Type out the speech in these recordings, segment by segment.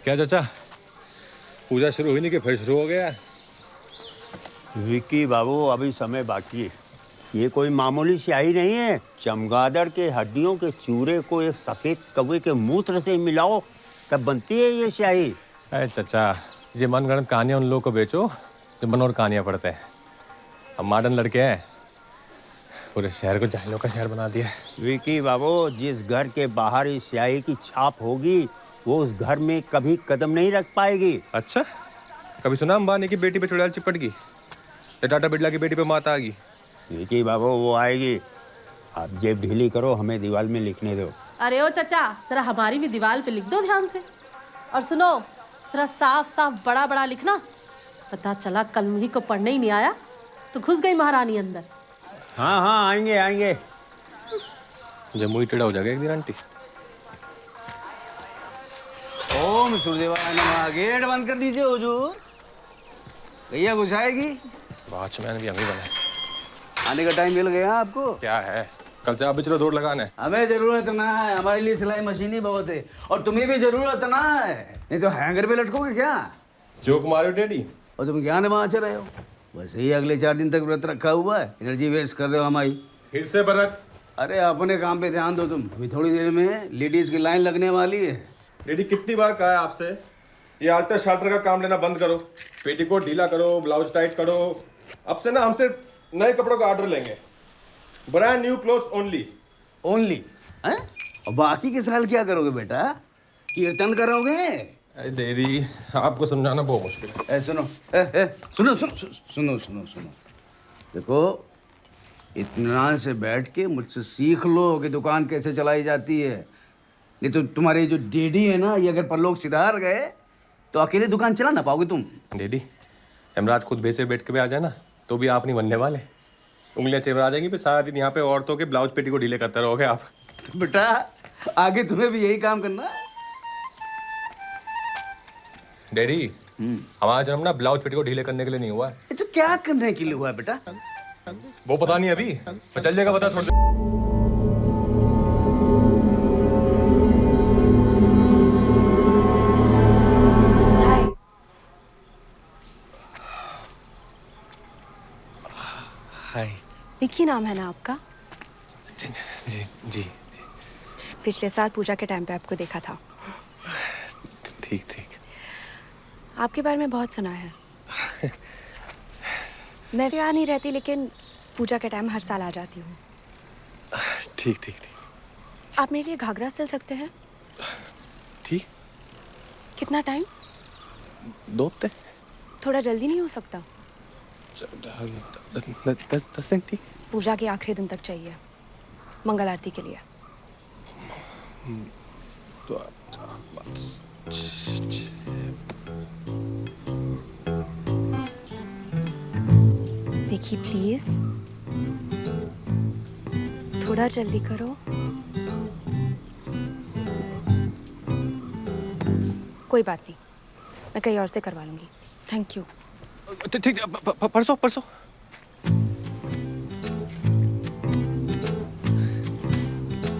क्या चाचा, पूजा शुरू हुई नहीं कि फिर शुरू हो गया? विक्की बाबू, अभी समय बाकी है। ये कोई मामूली स्याही नहीं है। चमगादड़ के हड्डियों के चूरे को एक सफेद कौवे के मूत्र से मिलाओ तब बनती है ये स्याही। अरे चाचा, ये मनगढ़ंत कहानियां उन लोगों को बेचो जो मनोहर कहानियां पढ़ते हैं। हम मॉडर्न लड़के हैं, पूरे शहर को जाहिलों का शहर बना दिया। विक्की बाबू, जिस घर के बाहर इस स्याही की छाप होगी वो उस घर में कभी कदम नहीं रख पाएगी। अच्छा, कभी सुना अंबानी की बेटी पे चुड़ैल चिपट गई या टाटा बिरला की बेटी पे माता आ गई? विक्की बाबू, वो आएगी। आप जेब ढीली करो, हमें दीवार में लिखने दो। अरे ओ चाचा, जरा हमारी भी दीवार पे लिख दो ध्यान से। और सुनो, जरा साफ साफ बड़ा बड़ा लिखना। पता चला कल मुझी को पढ़ने ही नहीं आया तो घुस गई महारानी अंदर। हाँ हाँ, आएंगे आएंगे। जमुई टेढ़ा हो जाएगा एक दिन आंटी। ओम सूर्यदेवाय नमः। गेट बंद कर दीजिए हुजूर। भैया कुछ आएगी? वॉचमैन भी हमें बना है। आने का टाइम मिल गया आपको? क्या है, कल से आप भी चलो दौड़ लगाने। हमें जरूरत ना है, हमारे लिए सिलाई मशीन ही बहुत है। और तुम्हें भी जरूरत ना है, नहीं तो हैंगर पे लटकोगे क्या? जोक मारो डैडी। और तुम क्या नमाज रहे हो? वैसे ही अगले 4 दिन तक व्रत रखा हुआ है, एनर्जी वेस्ट कर रहे हो हमारी। फिर से व्रत? अरे अपने काम पे ध्यान दो तुम। अभी थोड़ी देर में लेडीज की लाइन लगने वाली है। डैडी, कितनी बार कहा है आपसे, ये आल्टर शाल्टर का काम लेना बंद करो। पेटीकोट ढीला करो, ब्लाउज टाइट करो। अब से ना हम सिर्फ नए कपड़ों का ऑर्डर लेंगे। Brand new clothes only. Only? हैं? और बाकी के साल क्या करोगे बेटा? कीर्तन करोगे? डैडी, आपको समझाना बहुत मुश्किल है। सुनो, सुनो सुनो सुनो सुनो सुनो। देखो, इत्मीनान से बैठ के मुझसे सीख लो कि दुकान कैसे चलाई जाती है। नहीं तो तुम्हारे जो डैडी है ना, ये अगर परलोक सिधार गए तो अकेले दुकान चला ना पाओगे तुम। डैडी, हेमराज खुद बेचे बैठ के भी आ जाए ना तो भी आप नहीं बनने वाले। उंगलियां चेवर आ जाएंगी, फिर सारा दिन यहाँ पे औरतों के ब्लाउज पेटी को ढीले करते रहोगे आप। तो बेटा, आगे तुम्हें भी यही काम करना है। डैडी, हमारा जन्म ना ब्लाउज पेटी को ढीले करने के लिए नहीं हुआ है। ये तो क्या करने के लिए हुआ है बेटा? वो पता नहीं अभी, पर चल जाएगा पता थोड़ा। हाय। विक्की नाम है ना आपका? जी जी जी। पिछले साल पूजा के टाइम पे आपको देखा था। ठीक ठीक। आपके बारे में बहुत सुना है। मैं भी यहाँ नहीं रहती, लेकिन पूजा के टाइम हर साल आ जाती हूँ। ठीक ठीक ठीक। आप मेरे लिए घाघरा सिल सकते हैं? ठीक। कितना टाइम? 2 हफ्ते। थोड़ा जल्दी नहीं हो सकता? 10 दिन ठीक। पूजा के आखिरी दिन तक चाहिए, मंगल आरती के लिए। तो विक्की प्लीज, थोड़ा जल्दी करो। कोई बात नहीं, मैं कहीं और से करवा लूंगी। Thank you. ठीक, परसों परसों।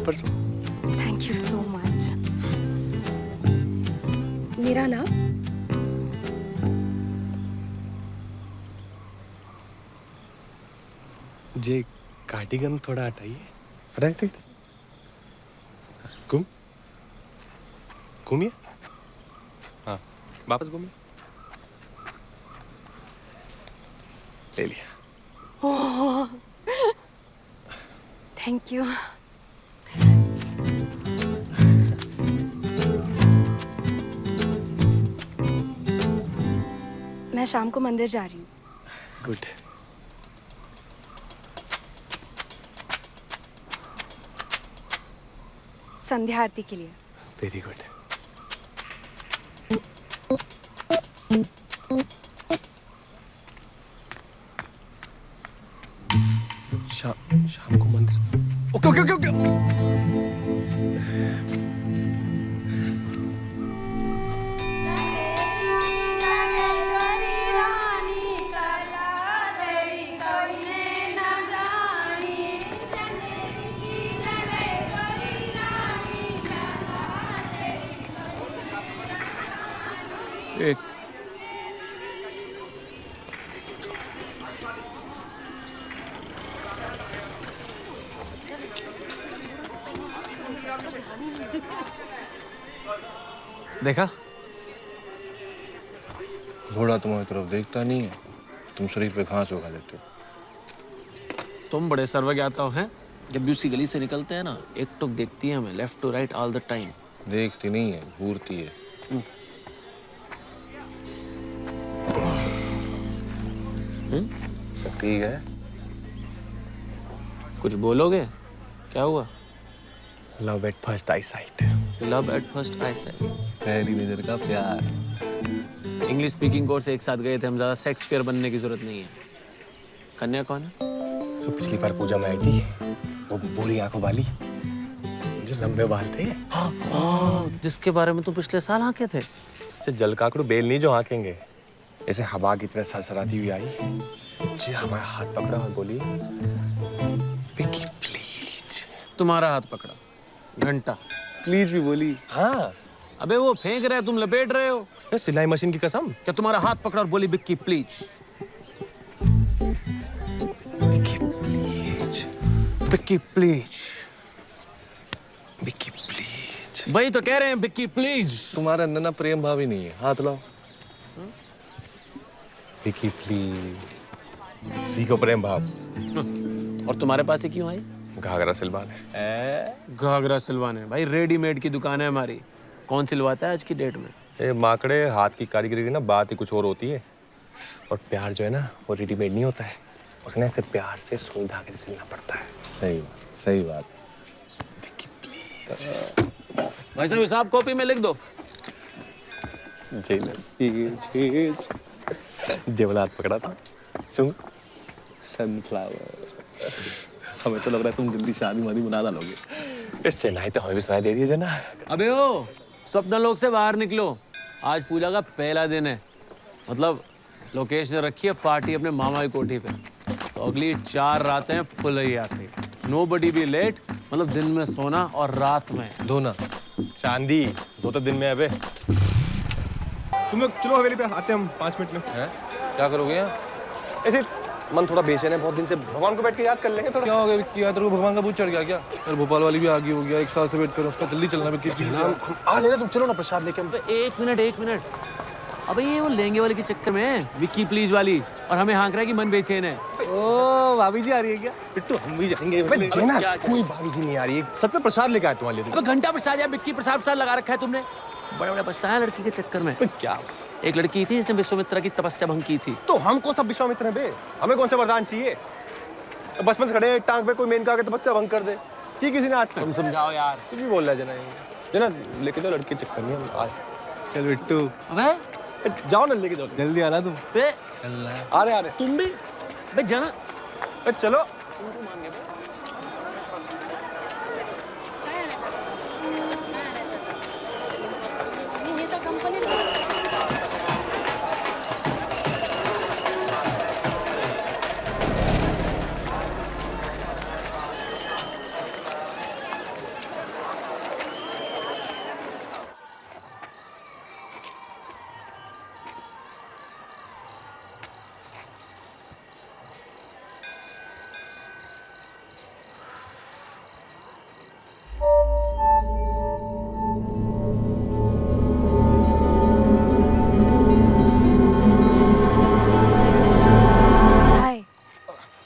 परसों। Thank you so much. मेरा नाम? जे कार्डिगन थोड़ा हटाइए। Right right. घूमिए। हाँ, वापस घूमिए। ले लिया। ओह, थैंक यू। मैं शाम को मंदिर जा रही हूँ। गुड। संध्या आरती के लिए। Very good. शाम को मंदिर। Okay okay okay okay. देखा? घोड़ा तुम्हारी तरफ देखता नहीं है, तुम शरीर पे घास उगा लेते हो। तुम बड़े सर्वज्ञाता हो हैं? जब भी उसकी गली से निकलते हैं ना, एक टुक देखती है हमें, left to right all the time. देखती नहीं है, घूरती है। सब ठीक है? कुछ बोलोगे? क्या हुआ? Love at first I site. Love at first I site. पहली नजर का प्यार। इंग्लिश स्पीकिंग कोर्स एक साथ गए थे हम, ज्यादा शेक्सपियर बनने की जरूरत नहीं है। कन्या कौन है? तो पिछली बार पूजा में आई थी, वो बूढ़ी आंखों वाली, जो लंबे बाल थे। जिसके बारे में तुम पिछले साल आके थे। जैसे जलकाकड़ू बेल नहीं जो आंखेंगे, ऐसे हवा की तरह सरसराती हुई आई जी, हमारा हाथ पकड़ा और बोली, विकी प्लीज। तुम्हारा हाथ पकड़ा, घंटा प्लीज भी बोली। हाँ। अबे वो फेंक रहे, तुम लपेट रहे हो। ये सिलाई मशीन की कसम। क्या तुम्हारा हाथ पकड़ा और बोली Vicky please? Vicky please. Vicky please. Vicky please. वही तो कह रहे हैं, विक्की प्लीज। तुम्हारे अंदर ना प्रेम भाव ही नहीं है, हाथ लाओ। विकी प्लीज। सीखो प्रेम भाव। और तुम्हारे पास ही क्यों आई? घाघरा सिलवाने। घाघरा सिलवाने? भाई रेडीमेड की दुकान है हमारी, कौन सिलवाता है आज की डेट में? ए माकड़े, हाथ की कारीगरी की ना बात ही कुछ और होती है। और प्यार जो है ना, वो रेडीमेड नहीं होता है, उसने ऐसे प्यार से सुई धागे से सिलना पड़ता है। सही बात, सही बात। विकी प्लीज। भाई साहब हिसाब कॉपी में लिख दो। जेलस जेवला हाथ पकड़ा था। सुन, सनफ्लावर। हमें तो लग रहा है तुम जल्दी शादी वादी बना डालोगे। इस चेन्नई तो हमें भी सुनाई दे रही है ना। अबे ओ, स्वप्न लोक से बाहर निकलो, आज पूजा का पहला दिन है। मतलब लोकेश ने रखी है पार्टी अपने मामा की कोठी पे, तो अगली 4 रातें फुल यासी, नोबडी बी लेट। मतलब दिन में सोना और रात में धोना। चांदी दो तो दिन में। अबे तुम लोग चलो हवेली पे, आते हैं हम 5 मिनट में। हैं? क्या करोगे यहाँ? ऐसे मन थोड़ा बेचैन है बहुत दिन से, भगवान को बैठ के याद कर लेंगे थोड़ा। क्या हो गया विक्की? यार तेरे को भगवान का भूत चढ़ गया क्या? यार भोपाल वाली भी आगे हो गया, 1 साल से वेट कर, उसका जल्दी चलना विक्की। आ लेना तुम, चलो ना प्रसाद लेके हम। एक मिनट। अबे ये वो लहंगे वाले के चक्कर में विक्की प्लीज वाली, और हमें हाँक रहा है कि मन बेचैन है। ओ भाभी जी आ रही है क्या? बिट्टू हम भी जाएंगे। क्या कोई भाभी जी नहीं आ रही है, सच में प्रसाद लेके आए तुम्हारे लिए। अबे घंटा प्रसाद या विक्की प्रसाद लगा रखा है तुमने, बड़ा बड़ा पछताया लड़की के चक्कर में। क्या? एक लड़की थी जिसने विश्वामित्र की तपस्या भंग की थी। तो हम कौन सा विश्वामित्र हैं बे? हमें कौन सा वरदान चाहिए? तो बचपन से खड़े हैं टांग पे, कोई मेनका के तपस्या भंग कर दे कि किसी ने आज तक? तुम समझाओ यार। कुछ भी बोल रहा है जना लेके जाओ लड़के चक्कर में हम आज। चल बिट्टू अबे जाओ ना, लेके जाओ। जल्दी आना तुम। बे आ रहे तुम भी बे जाना। चलो।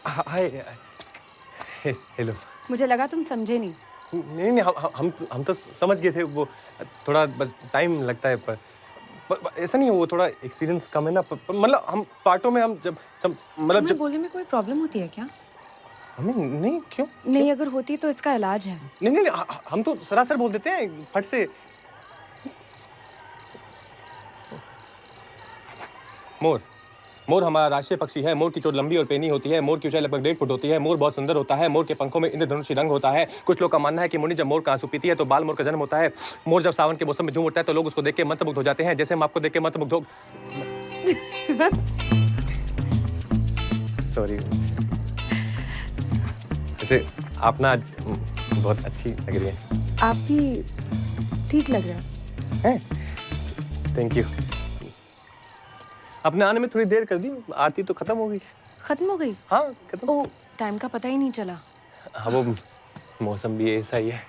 हाय। हेलो। मुझे लगा तुम समझे नहीं। नहीं, हम तो समझ गए थे, वो थोड़ा बस टाइम लगता है, पर ऐसा नहीं है, वो थोड़ा एक्सपीरियंस कम है ना। मतलब हम पार्टों में हम जब मतलब जब बोलने में कोई प्रॉब्लम होती है क्या? हमें नहीं, क्यों? नहीं, अगर होती तो इसका इलाज है। नहीं, हम तो सरासर बोल देते हैं फट से। मोर हमारा राष्ट्रीय पक्षी है। मोर की चोट लंबी और पेनी होती है। मोर की ऊंचाई लगभग 1.5 फुट होती है। मोर बहुत सुंदर होता है। मोर के पंखों में इंद्रधनुषी रंग होता है। कुछ लोग का मानना है कि मुन्नी जब मोर का आंसू पीती है तो बाल मोर का जन्म होता है। मोर जब सावन के मौसम में झूम उठता है तो लोग उसको देख के मंत्रमुग्ध हो जाते हैं, जैसे हम आपको देख के मंत्रमुग्ध हो। सॉरी। वैसे आप ना आज बहुत अच्छी लग रही है। आप भी ठीक लग रहा है। Thank you. अपने आने में थोड़ी देर कर दी, आरती तो खत्म हो गई। खत्म हो गई? हाँ खत्म। ओह, टाइम का पता ही नहीं चला। हाँ वो मौसम भी ऐसा ही है।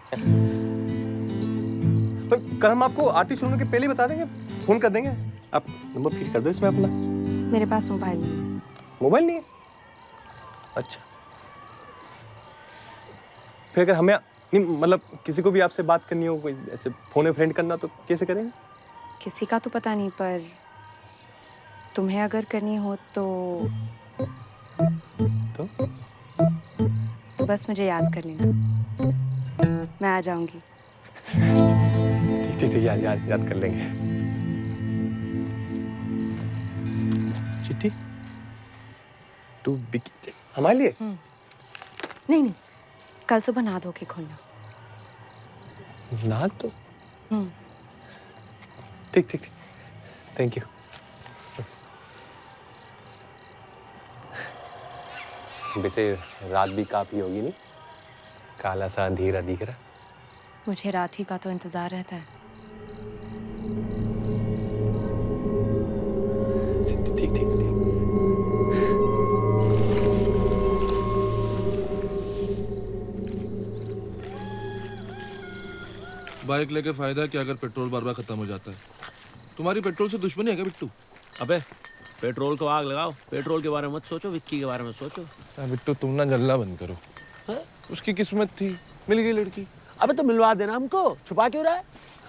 पर कल हम आपको आर्टिस्ट होने के पहले ही बता देंगे, फोन कर देंगे। आप नंबर फीड कर दो इसमें अपना। मेरे पास मोबाइल नहीं है। मोबाइल नहीं है? अच्छा, फिर अगर हमें नहीं मतलब किसी को भी आपसे बात करनी हो, कोई ऐसे फोन फ्रेंड करना, तो कैसे करेंगे? किसी का तो पता नहीं, पर तुम्हें अगर करनी हो तो बस मुझे याद कर लेना, मैं आ जाऊंगी। ठीक, याद कर लेंगे। चिट्ठी टू बिकी हमारे लिए? नहीं, कल सुबह नहा धो के खोलना। ना तो ठीक, थैंक यू। वैसे रात भी काफी होगी नहीं? काला सा अंधेरा दिख रहा। मुझे रात ही का तो इंतजार रहता है। ठीक। बाइक लेके फायदा क्या अगर पेट्रोल बार बार खत्म हो जाता है? तुम्हारी पेट्रोल से दुश्मनी है क्या बिट्टू? अबे पेट्रोल को आग लगाओ, पेट्रोल के बारे में मत सोचो, विक्की के बारे में सोचो। बिट्टू तुम ना जलना बंद करो। है? उसकी किस्मत थी, मिल गई लड़की। अबे तो मिलवा देना हमको, छुपा क्यों रहा है?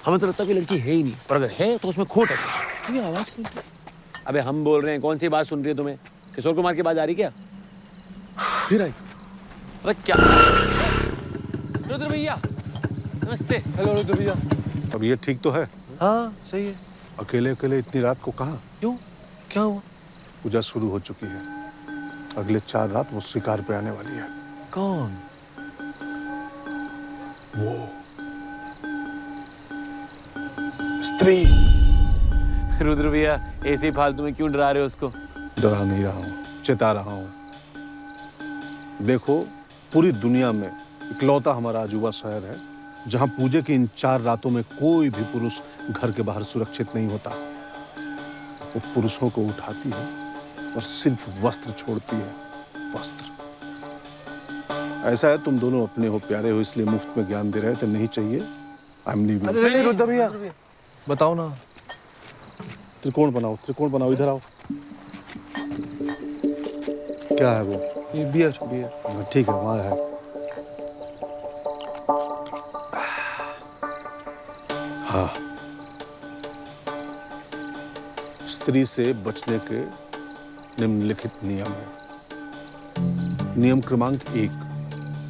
हमें तो लगता है कि लड़की है ही नहीं, पर अगर है तो उसमें खोट है। ये आवाज क्यों? अबे हम बोल रहे हैं, कौन सी बात सुन रही है तुम्हें? किशोर कुमार की बात आ रही क्या? फिर आई? अबे क्या? रुद्र भैया नमस्ते। हेलो रुद्र भैया। अब ये ठीक तो है? हाँ सही है। अकेले अकेले इतनी रात को कहाँ? क्यों, क्या हुआ? पूजा शुरू हो चुकी है, अगले 4 रात वो शिकार पे आने वाली है। कौन? वो स्त्री। रुद्र भैया ऐसे फालतू में क्यों डरा रहे हो उसको? डरा नहीं रहा हूँ, चेता रहा हूँ। देखो, पूरी दुनिया में इकलौता हमारा अजूबा शहर है जहाँ पूजे की इन 4 रातों में कोई भी पुरुष घर के बाहर सुरक्षित नहीं होता। वो पुरुषों को उठाती है और सिर्फ वस्त्र छोड़ती है, वस्त्र। ऐसा है, तुम दोनों अपने हो, प्यारे हो, इसलिए मुफ्त में ज्ञान दे रहे थे, नहीं चाहिए। I am leaving. नहीं रुद्र भैया, बताओ ना। त्रिकोण बनाओ, इधर आओ। क्या है वो? ये बियर। ठीक है, वहाँ है। हाँ, स्त्री से बचने के निम्नलिखित नियम है। नियम क्रमांक 1,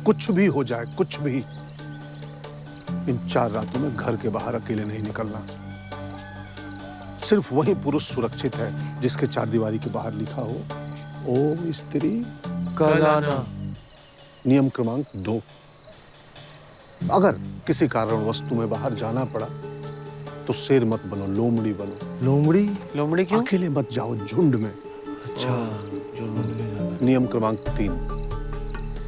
कुछ भी हो जाए, कुछ भी, इन 4 रातों में घर के बाहर अकेले नहीं निकलना। सिर्फ वही पुरुष सुरक्षित है जिसके 4 दीवारी के बाहर लिखा हो, ओ स्त्री कल आना। नियम क्रमांक 2, अगर किसी कारणवश तुम्हें बाहर जाना पड़ा तो शेर मत बनो, लोमड़ी बनो। लोमड़ी क्यों? अकेले मत जाओ, झुंड में। अच्छा, नियम क्रमांक 3,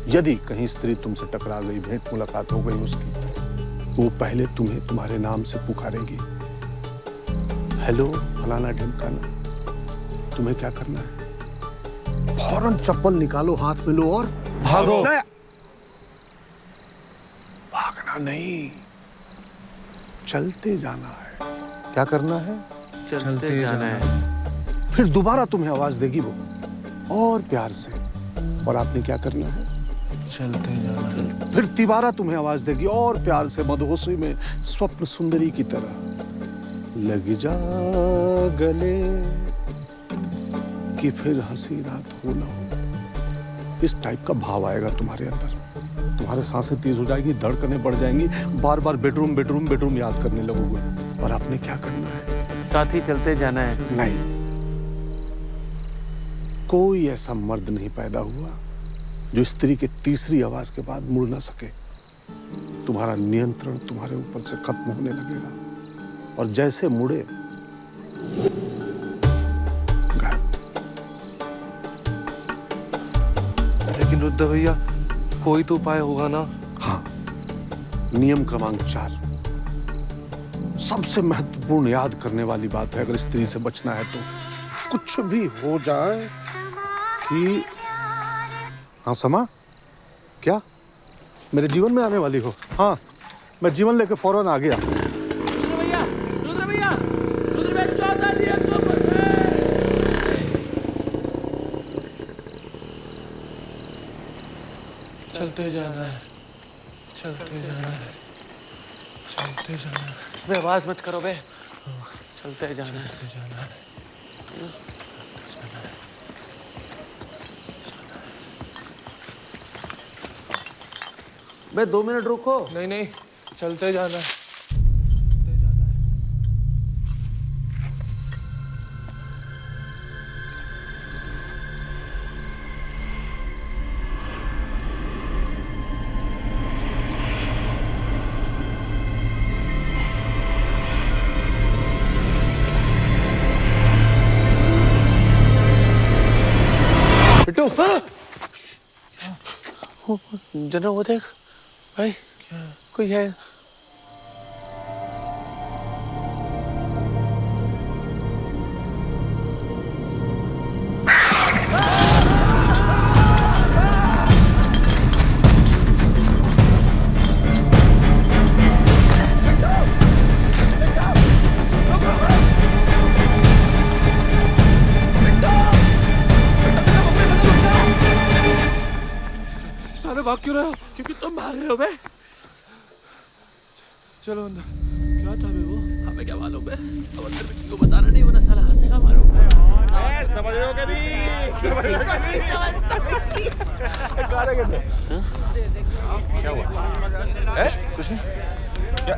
यदि कहीं स्त्री तुमसे टकरा गई, भेंट मुलाकात हो गई उसकी, तो वो पहले तुम्हें तुम्हारे नाम से पुकारेगी। हेलो फलाना ढिमकाना। तुम्हें क्या करना है? फौरन चप्पल निकालो, हाथ में लो और भागो। भागना नहीं, चलते जाना है। क्या करना है? चलते जाना है। फिर दोबारा तुम्हें आवाज देगी वो, और प्यार से, और आपने क्या करना है? चलते जाना है। फिर तिबारा तुम्हें आवाज देगी और प्यार से, मदहोशी में स्वप्न सुंदरी की तरह, लग जा गले कि फिर हंसी रात हो ना हो। इस टाइप का भाव आएगा तुम्हारे अंदर। तुम्हारे सांसें तेज हो जाएंगी, धड़कनें बढ़ जाएंगी, बार बार बेडरूम याद करने लगोगे। और आपने क्या करना है? साथ ही चलते जाना है। नहीं, कोई ऐसा मर्द नहीं पैदा हुआ जो स्त्री के तीसरी आवाज के बाद मुड़ ना सके। तुम्हारा नियंत्रण तुम्हारे ऊपर से खत्म होने लगेगा, और जैसे मुड़े लेकिन रुद्र भैया, कोई तो उपाय होगा ना? हाँ, नियम क्रमांक 4, सबसे महत्वपूर्ण याद करने वाली बात है। अगर स्त्री से बचना है तो कुछ भी हो जाए कि, हाँ समा, क्या मेरे जीवन में आने वाली हो? हाँ, मैं जीवन लेके फौरन आ गया। चलते जाना है, चलते जाना है, चलते जाना है। बे आवाज मत करो बे, चलते जाना है, चलते जाना है। बे 2 मिनट रुको। नहीं नहीं, चलते जाना है। बिट्टू, जना वो देख भाई, क्या कोई है? साले भाग क्यों रहे हो? क्योंकि तुम भाग रहे हो बे। चलो अंदर। क्या था बे वो? हमें क्या मालूम बे? अब अंदर किसी को बताना नहीं, वरना साला हंसेगा मारो। समझ रहे हो कि नहीं? समझ रहे हो कि नहीं? गाने के अंदर। क्या हुआ? कुछ नहीं। क्या?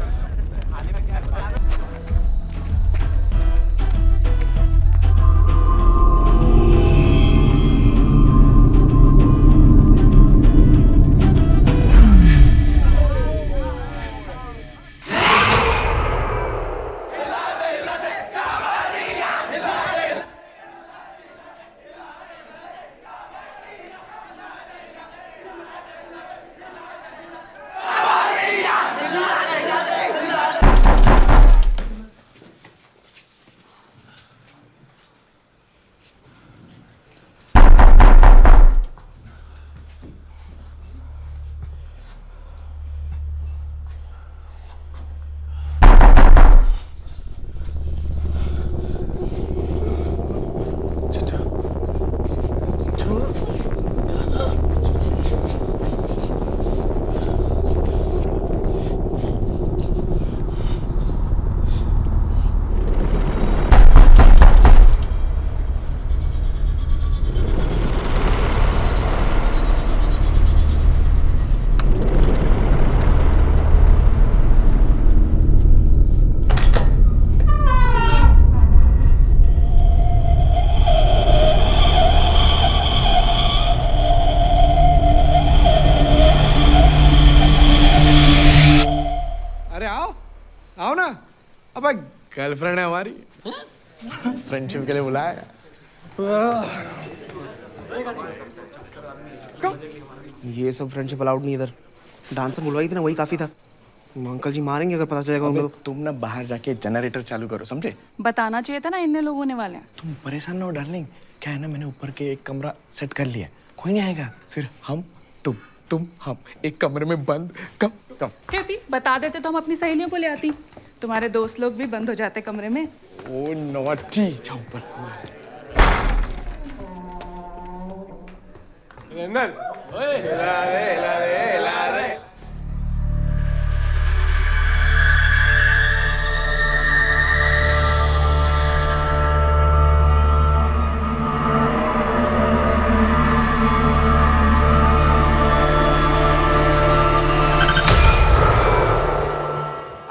आओ ना। अब गर्लफ्रेंड है हमारी, फ्रेंडशिप के लिए बुलाया। ये सब फ्रेंडशिप अलाउड नहीं इधर। डांसर बुलवाई थी ना, वही काफी था। अंकल जी मारेंगे अगर पता चलेगा उनको। तुम ना बाहर जाके जनरेटर चालू करो, समझे? बताना चाहिए था ना, इतने लोग होने वाले हैं। तुम परेशान ना हो डार्लिंग। क्या है ना, मैंने ऊपर के एक कमरा सेट कर लिया, कोई नहीं आएगा, सिर्फ हम तुम हम एक कमरे में बंद। कम फिर भी बता देते तो हम अपनी सहेलियों को ले आती। तुम्हारे दोस्त लोग भी बंद हो जाते कमरे में। ओ नॉटी, जाओ ऊपर। नंदन, हिला रे, हिला रे, हिला रे।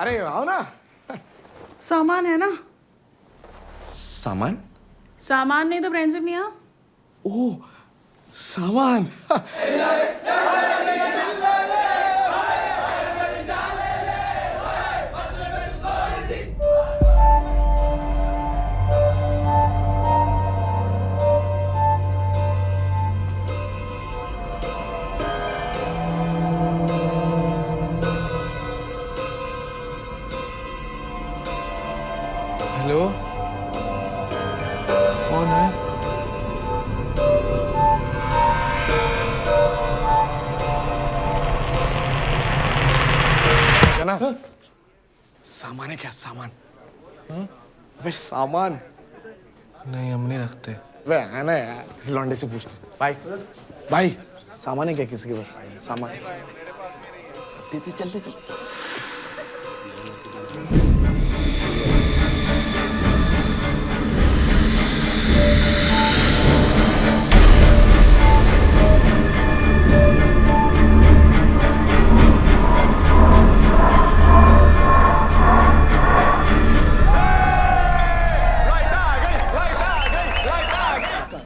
अरे आओ ना। सामान है ना? सामान? सामान नहीं तो फ्रेंडशिप नहीं। हाँ, ओह सामान। हेलो, कौन है? ना सामान है क्या? सामान? अबे सामान नहीं, हम नहीं रखते। वे है ना यार, इस लौंडे से पूछते। भाई भाई सामान है क्या किसी के पास? सामान चलते चलते चलते।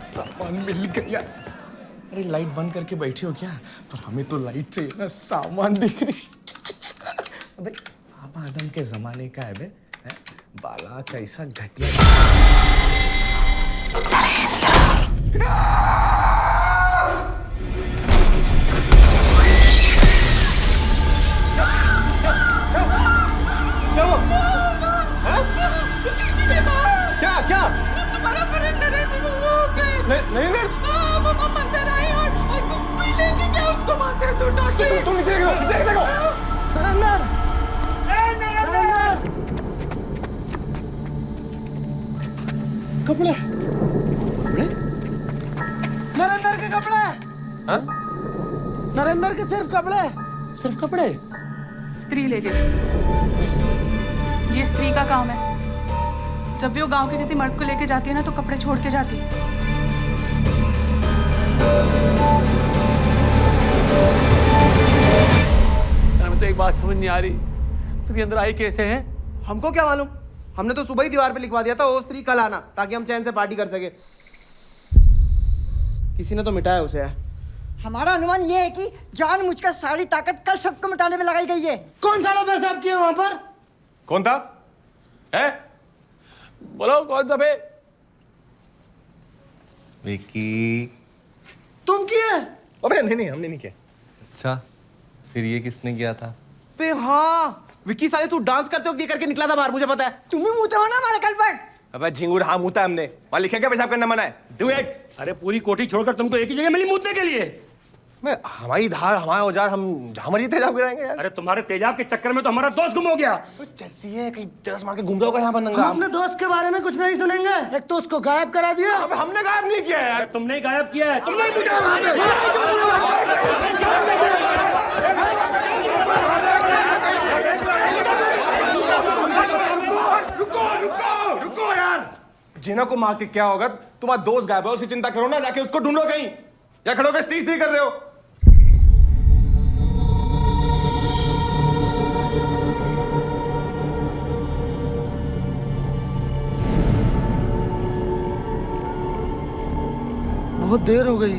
सामान मिल गया। अरे लाइट बंद करके बैठी हो क्या? पर हमें तो लाइट चाहिए ना, सामान दिख रही। अबे आप आदम के जमाने का है बे, हैं? बाला कैसा घटिया। क्या क्या? तुम्हारा फ्रेंड नरेंद्र वो हो गए। नरेंद्र? वो मंदिर आई और कोई लेके गया उसको वहां से सुटा के। तुम नीचे देखो, नीचे देखो। नरेंद्र! नरेंद्र! कपड़े? नरेंद्र के कपड़े! हाँ? नरेंद्र के सिर्फ कपड़े! सिर्फ कपड़े? स्त्री ले गई। ये स्त्री का काम है। जब भी वो गांव के किसी मर्द को लेके जाती है ना तो कपड़े छोड़ के जाती है। हमें तो एक बात समझ नहीं आ रही, स्त्री अंदर आई कैसे है? हमको क्या मालूम? हमने तो सुबह ही दीवार पे लिखवा दिया था वो स्त्री कल आना, ताकि हम चैन से पार्टी कर सके। किसी ने तो मिटाया उसे यार। हमारा अनुमान ये है कि जानबूझकर सारी ताकत कल सबको मिटाने में लगाई गई है। कौन साला पेशाब किया वहां पर? कौन था? है? बोलो कौन था बे? विकी। तुम किए? अबे नहीं हमने नहीं किया। अच्छा फिर ये किसने किया था? बे हाँ, विक्की साले तू डांस करते वक्त ये करके निकला था बाहर, मुझे पता है। तुम ही मुंह हो ना हमारे कल पर। अबे झिंगुर, हाँ मुता है हमने। वहां लिखे क्या पेशाब करना मना है? Do it. अरे पूरी कोठी छोड़कर तुमको एक ही जगह मिली मूतने के लिए? मैं हमारी धार, हमारा औजार, हम जहां मर्जी तेजाब गिराएंगे यार। अरे तुम्हारे तेजाब के चक्कर में तो हमारा दोस्त गुम हो गया। जर्सी है, कहीं जरस मार के घूम रहा होगा यहाँ पर नंगा। हम अपने दोस्त के बारे में कुछ नहीं सुनेंगे। एक तो उसको गायब करा दिया। अबे हमने गायब नहीं किया यार। तुमने ही गायब किया है, तुमने ही पूछा वहां पे। रुको यार। जिना को मार के क्या होगा? तुम्हारा दोस्त गायब है, उसकी चिंता करो ना, जाके उसको ढूंढो कहीं। या खड़ो के स्त्री कर रहे हो? बहुत देर हो गई।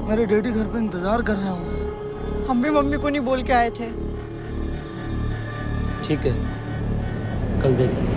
मेरे डैडी घर पे इंतजार कर रहे होंगे। हम भी मम्मी को नहीं बोल के आए थे। ठीक है, कल देखते हैं।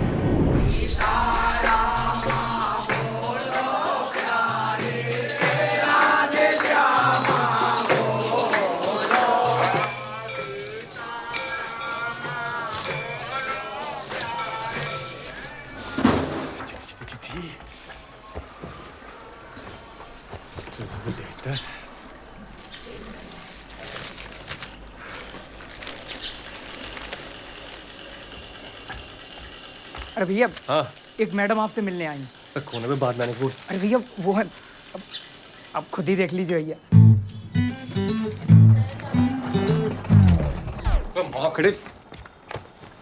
अरे भैया, हाँ एक मैडम आपसे मिलने आई। कोने में बात मैंने बोल। अरे भैया वो है, अब खुद ही देख लीजिए भैया। माँ खड़े,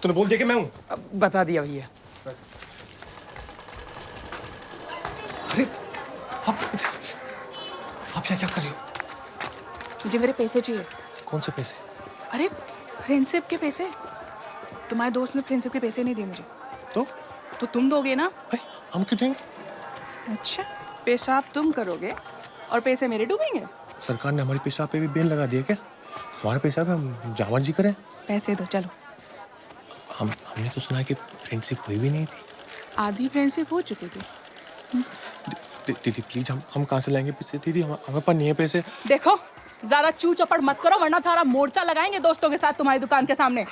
तूने बोल दिया कि मैं हूँ? अब बता दिया भैया। अरे आप क्या कर रही हो? मुझे मेरे पैसे चाहिए। कौन से पैसे? अरे फ्रेंडशिप के पैसे। तुम्हारे दोस्त ने फ्रेंडशिप के पैसे नहीं दिए मुझे। तो तुम दोगे ना? हम क्यों देंगे? अच्छा, पेशाब तुम करोगे और पैसे मेरे डूबेंगे? सरकार ने हमारी पेशाब पे भी बैन लगा दिया क्या? हमारे पेशाब पे हम जहाँ मर्जी करें? पैसे दो, चलो। हमने तो सुना है कि फ्रेंडशिप हुई भी नहीं थी। आधी फ्रेंडशिप हो चुकी थी। दीदी प्लीज, हम कहाँ से लाएंगे पैसे? दीदी हमें पास नहीं है पैसे। देखो, ज्यादा चू चपड़ मत करो वरना सारा मोर्चा लगाएंगे दोस्तों के साथ तुम्हारी दुकान के सामने।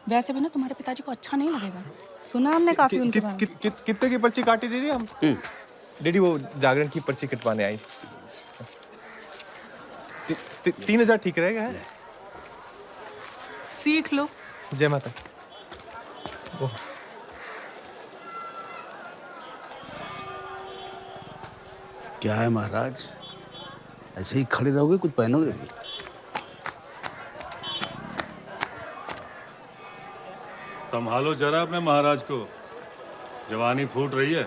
वैसे भी ना तुम्हारे पिताजी को अच्छा नहीं लगेगा। सुना हमने काफी उनके बारे में। कितने की पर्ची काटी दीदी हम? डैडी वो जागरण की पर्ची कटवाने आई। 3000 ठीक रहेगा? है सीख लो। जय माता। क्या है महाराज? ऐसे ही खड़े रहोगे, कुछ पहनोगे भी? संभालो जरा अपने महाराज को, जवानी फूट रही है।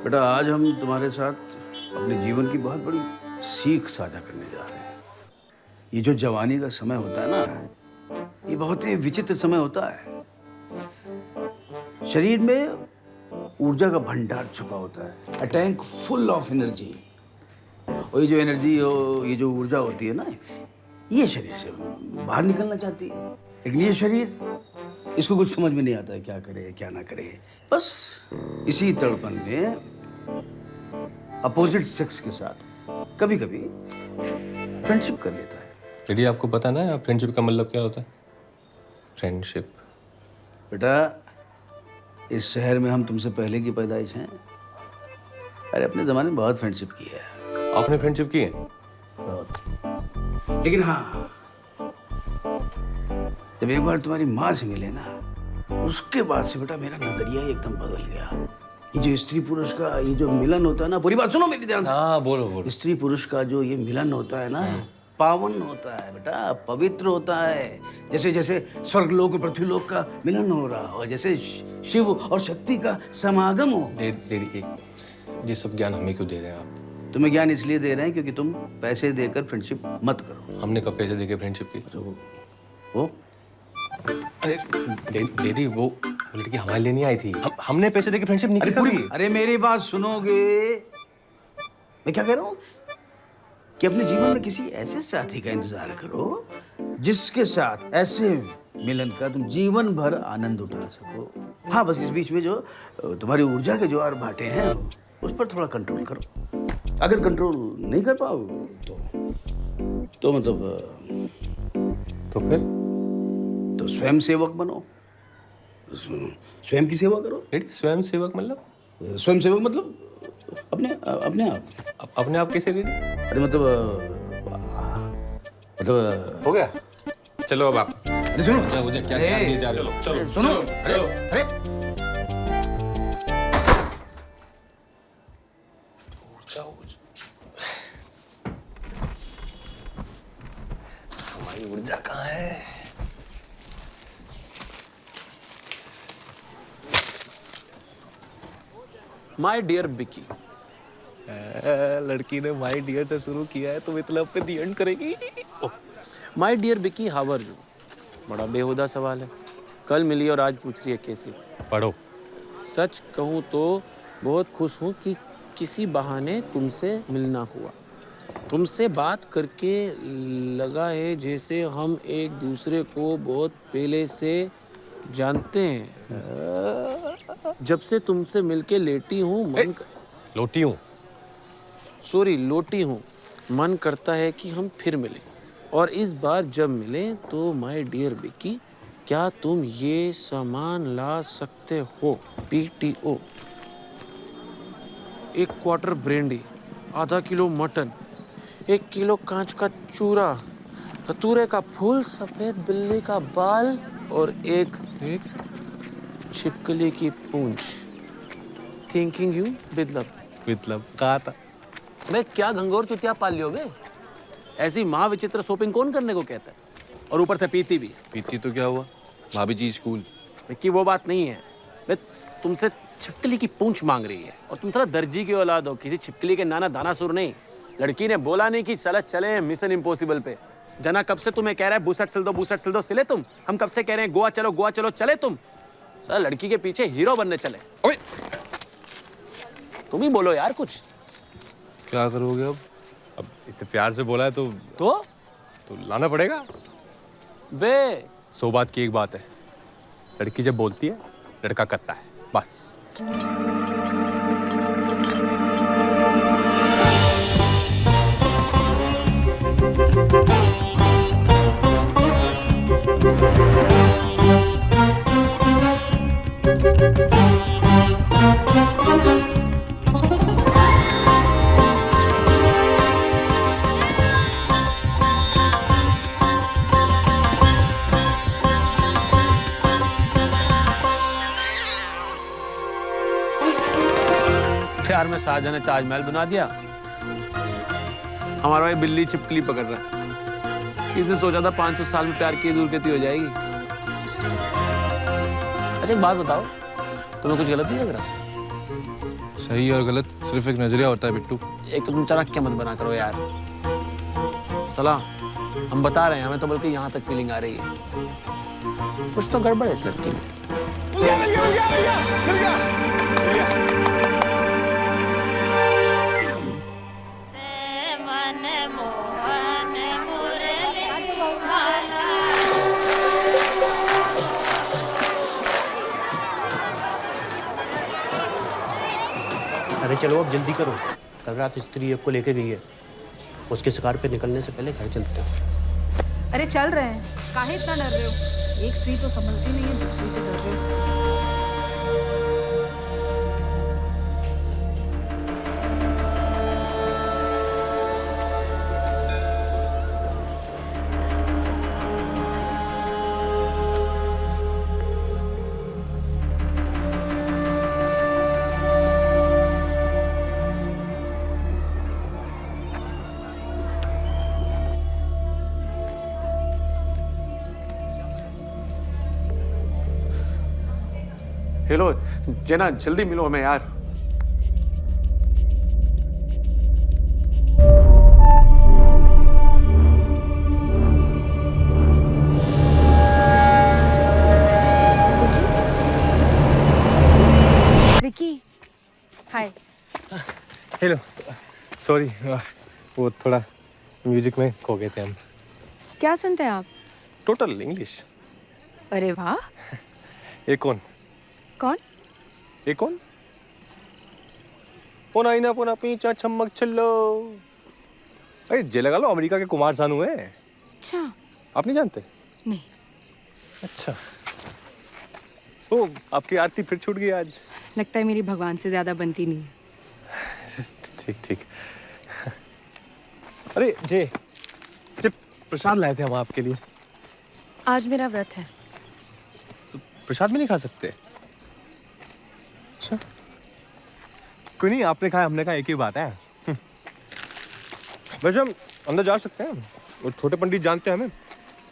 बेटा, आज हम तुम्हारे साथ अपने जीवन की बहुत बड़ी सीख साझा करने जा रहे हैं। ये जो जवानी का समय होता है ना, ये बहुत ही विचित्र समय होता है। शरीर में ऊर्जा का भंडार छुपा होता है, a tank full of energy. और ये जो एनर्जी, ये जो ऊर्जा होती है ना, ये शरीर से बाहर निकलना चाहती है, लेकिन ये शरीर, इसको कुछ समझ में नहीं आता है क्या करे क्या ना करे। बस इसी तड़पन में अपोजिट सेक्स के साथ कभी कभी फ्रेंडशिप कर लेता है। डैडी, आपको पता ना फ्रेंडशिप का मतलब क्या होता है? फ्रेंडशिप। बेटा, इस शहर में हम तुमसे पहले की पैदाइश हैं। अरे अपने जमाने में बहुत फ्रेंडशिप की है। आपने फ्रेंडशिप की है? बहुत। लेकिन हाँ, जब एक बार तुम्हारी माँ से मिले ना, उसके बाद से बेटा मेरा नजरिया ही एकदम बदल गया। ये जो स्त्री पुरुष का ये जो मिलन होता है ना, पूरी बात सुनो मेरी ध्यान से। हाँ, बोलो बोलो। स्त्री पुरुष का जो ये मिलन होता है ना, पावन होता है बेटा, पवित्र होता है। जैसे जैसे स्वर्गलोक और पृथ्वीलोक का मिलन हो रहा हो, जैसे शिव और शक्ति का समागम हो। डैडी, ये सब ज्ञान हमें क्यों दे रहे हैं आप? तुम्हें ज्ञान इसलिए दे रहे हैं क्योंकि तुम पैसे देकर फ्रेंडशिप मत करो। हमने कब पैसे देके फ्रेंडशिप की? तो वो अरे डैडी, वो लड़की हमारे लिए नहीं आई थी। हमने पैसे देके फ्रेंडशिप नहीं की पूरी। अरे मेरी बात सुनोगे? मैं क्या कह रहा हूँ कि अपने जीवन में किसी ऐसे साथी का इंतजार करो जिसके साथ ऐसे मिलन का तुम जीवन भर आनंद उठा सको। हाँ, बस इस बीच में जो तुम्हारी ऊर्जा के ज्वार भाटे हैं, उस पर थोड़ा कंट्रोल करो। अगर कंट्रोल नहीं कर पाओ तो मतलब तो फिर तो स्वयं सेवक बनो, स्वयं की सेवा करो। स्वयं सेवक मतलब? स्वयं सेवक मतलब अपने आप कैसे डैडी? अरे मतलब हो गया। चलो अब आप। अरे सुनो, मुझे क्या ध्यान दिए जा रहे हो? चलो सुनो, चलो। अरे हमारी ऊर्जा कहाँ है? माय डियर बिकी। लड़की ने माय डियर से शुरू किया है तो मतलब पे दी एंड करेगी। माय डियर बिकी, हाउ आर यू? बड़ा बेहुदा सवाल है। कल मिली और आज पूछ रही है कैसी। पढ़ो। सच कहूँ तो बहुत खुश हूँ कि किसी बहाने तुमसे मिलना हुआ। तुमसे बात करके लगा है जैसे हम एक दूसरे को बहुत पहले से जानते हैं। जब से तुमसे मिलके लेटी हूँ लोटी हूँ, सॉरी लोटी हूँ, मन करता है कि हम फिर मिलें। और इस बार जब मिले तो माय डियर बिकी, क्या तुम ये सामान ला सकते हो? PTO, 1 क्वार्टर ब्रेंडी, आधा किलो मटन, 1 किलो कांच का चूरा, कतूरे का फूल, सफेद बिल्ली का बाल और एक छिपकली की पूंछ। थिंकिंग यू मतलब कहा था। मैं क्या घंगोर चुतिया पाल लियो बे? ऐसी माँ विचित्र शॉपिंग कौन करने को कहता है? और ऊपर से पीती भी। पीती तो क्या हुआ, भाभी जी स्कूल। विक्की, वो बात नहीं है। मैं तुमसे छिपकली की पूंछ मांग रही है और तुम साला दर्जी की औलाद हो, किसी छिपकली के नाना दानासुर नहीं। लड़की ने बोला नहीं कि साला चले मिशन इम्पॉसिबल पे। जना कब से तुम्हें कह रहा है बुसट सिल दो, सिले तुम। हम कब से कह रहे हैं गोवा चलो, चले तुम। साला लड़की के पीछे हीरो बनने चले। तुम ही बोलो यार कुछ। क्या करोगे अब इतने प्यार से बोला है तो लाना पड़ेगा बे। 100 बात की एक बात है, लड़की जब बोलती है लड़का करता है, बस। शाहजहां ने ताजमहल बना दिया, हमारा भाई बिल्ली छिपकली पकड़ रहा है। इसने सोचा था 500 साल में प्यार की दूर गति हो जाएगी। अच्छा एक बात बताओ, तुम्हें कुछ गलत नहीं लग रहा? सही और गलत सिर्फ एक नजरिया होता है बिट्टू। एक तो तुम चाणक्य मत बना करो यार। सलाह हम बता रहे हैं, हमें तो बल्कि यहाँ तक फीलिंग आ रही है कुछ तो गड़बड़ है इस लड़की में। अरे चलो अब जल्दी करो, कल रात स्त्री एक को लेके गई है, उसके शिकार पे निकलने से पहले घर चलते हैं। अरे चल रहे हैं, काहे इतना डर रहे हो? एक स्त्री तो संभलती नहीं है, दूसरी से डर रहे हो। हेलो जेना, जल्दी मिलो हमें यार। विकी, हाय। हेलो, सॉरी वो थोड़ा म्यूजिक में खो गए थे हम। क्या सुनते हैं आप? Total English. अरे वाह। ये कौन? कौन? ये कौन? पोना इना पोना पीछा चमक चलो। अरे जे लगा लो, अमेरिका के कुमार सानू है। अच्छा। आप नहीं जानते? नहीं। अच्छा। ओ, आपकी आरती फिर छूट गई आज। लगता है मेरी भगवान से ज्यादा बनती नहीं है। ठीक ठीक। अरे जे प्रसाद लाए थे हम आपके लिए। आज मेरा व्रत है। प्रसाद में नहीं खा सकते? अच्छा, कोई नहीं, आपने खाया हमने कहा, एक ही बात है। वैसे हम अंदर जा सकते हैं, और छोटे पंडित जानते हैं हमें,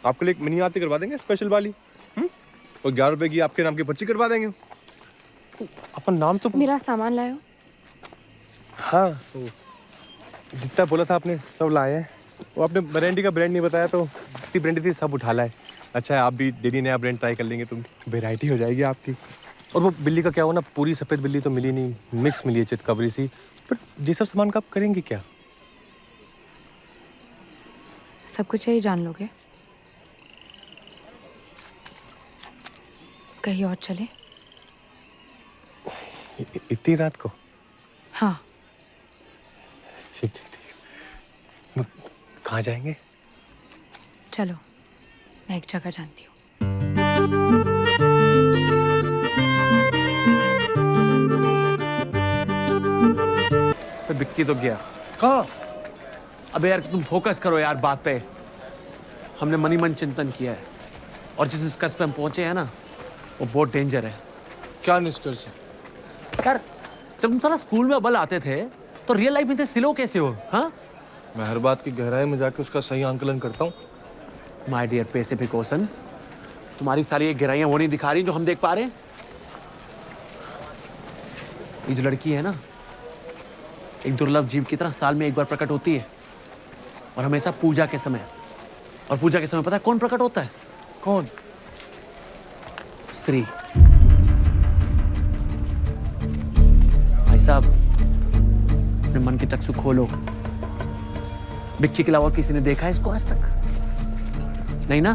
आपके लिए एक मिनी आरती करवा देंगे स्पेशल वाली। और 11 रुपए की आपके नाम की पर्ची करवा देंगे। अपन नाम तो मेरा सामान लाए हो? हाँ, जितना बोला था आपने सब लाए हैं। वो आपने ब्रांडी का ब्रांड नहीं बताया, तो जितनी ब्रांडी थी सब उठा लाए। अच्छा है, आप भी डेली नया ब्रांड ट्राई कर लेंगे तो वेराइटी हो जाएगी आपकी। और वो बिल्ली का क्या हुआ ना, पूरी सफ़ेद बिल्ली तो मिली नहीं, मिक्स मिली है, चितकबरी सी। बट ये सब सामान का आप करेंगे क्या? सब कुछ यही जान लोगे? कहीं और चले? इतनी रात को? हाँ। ठीक ठीक ठीक। कहाँ जाएंगे? चलो, मैं एक जगह जानती हूँ। बिक्की तो गया। कहाँ? अबे यार तुम फोकस करो यार बात पे। हमने मनी मन चिंतन किया है, और जिस निष्कर्ष पे हम पहुंचे हैं ना, वो बहुत डेंजर है। क्या निष्कर्ष है? यार जब तुम साला स्कूल में अव्वल आते थे, तो रियल लाइफ में थे सिलो कैसे हो? हाँ, मैं हर बात की गहराई में जाके उसका सही आंकलन करता हूँ। माय डियर पैसिफिक ओशन, तुम्हारी सारी ये गहराइयां वो नहीं दिखा रही जो हम देख पा रहे हैं। ये जो लड़की है ना, एक दुर्लभ जीव की तरह साल में एक बार प्रकट होती है, और हमेशा पूजा के समय। और पूजा के समय पता है कौन प्रकट होता है? कौन? स्त्री। भाई साहब, अपने मन के चक्षु खोलो। बिक्की के अलावा और किसी ने देखा है इसको आज तक? नहीं ना?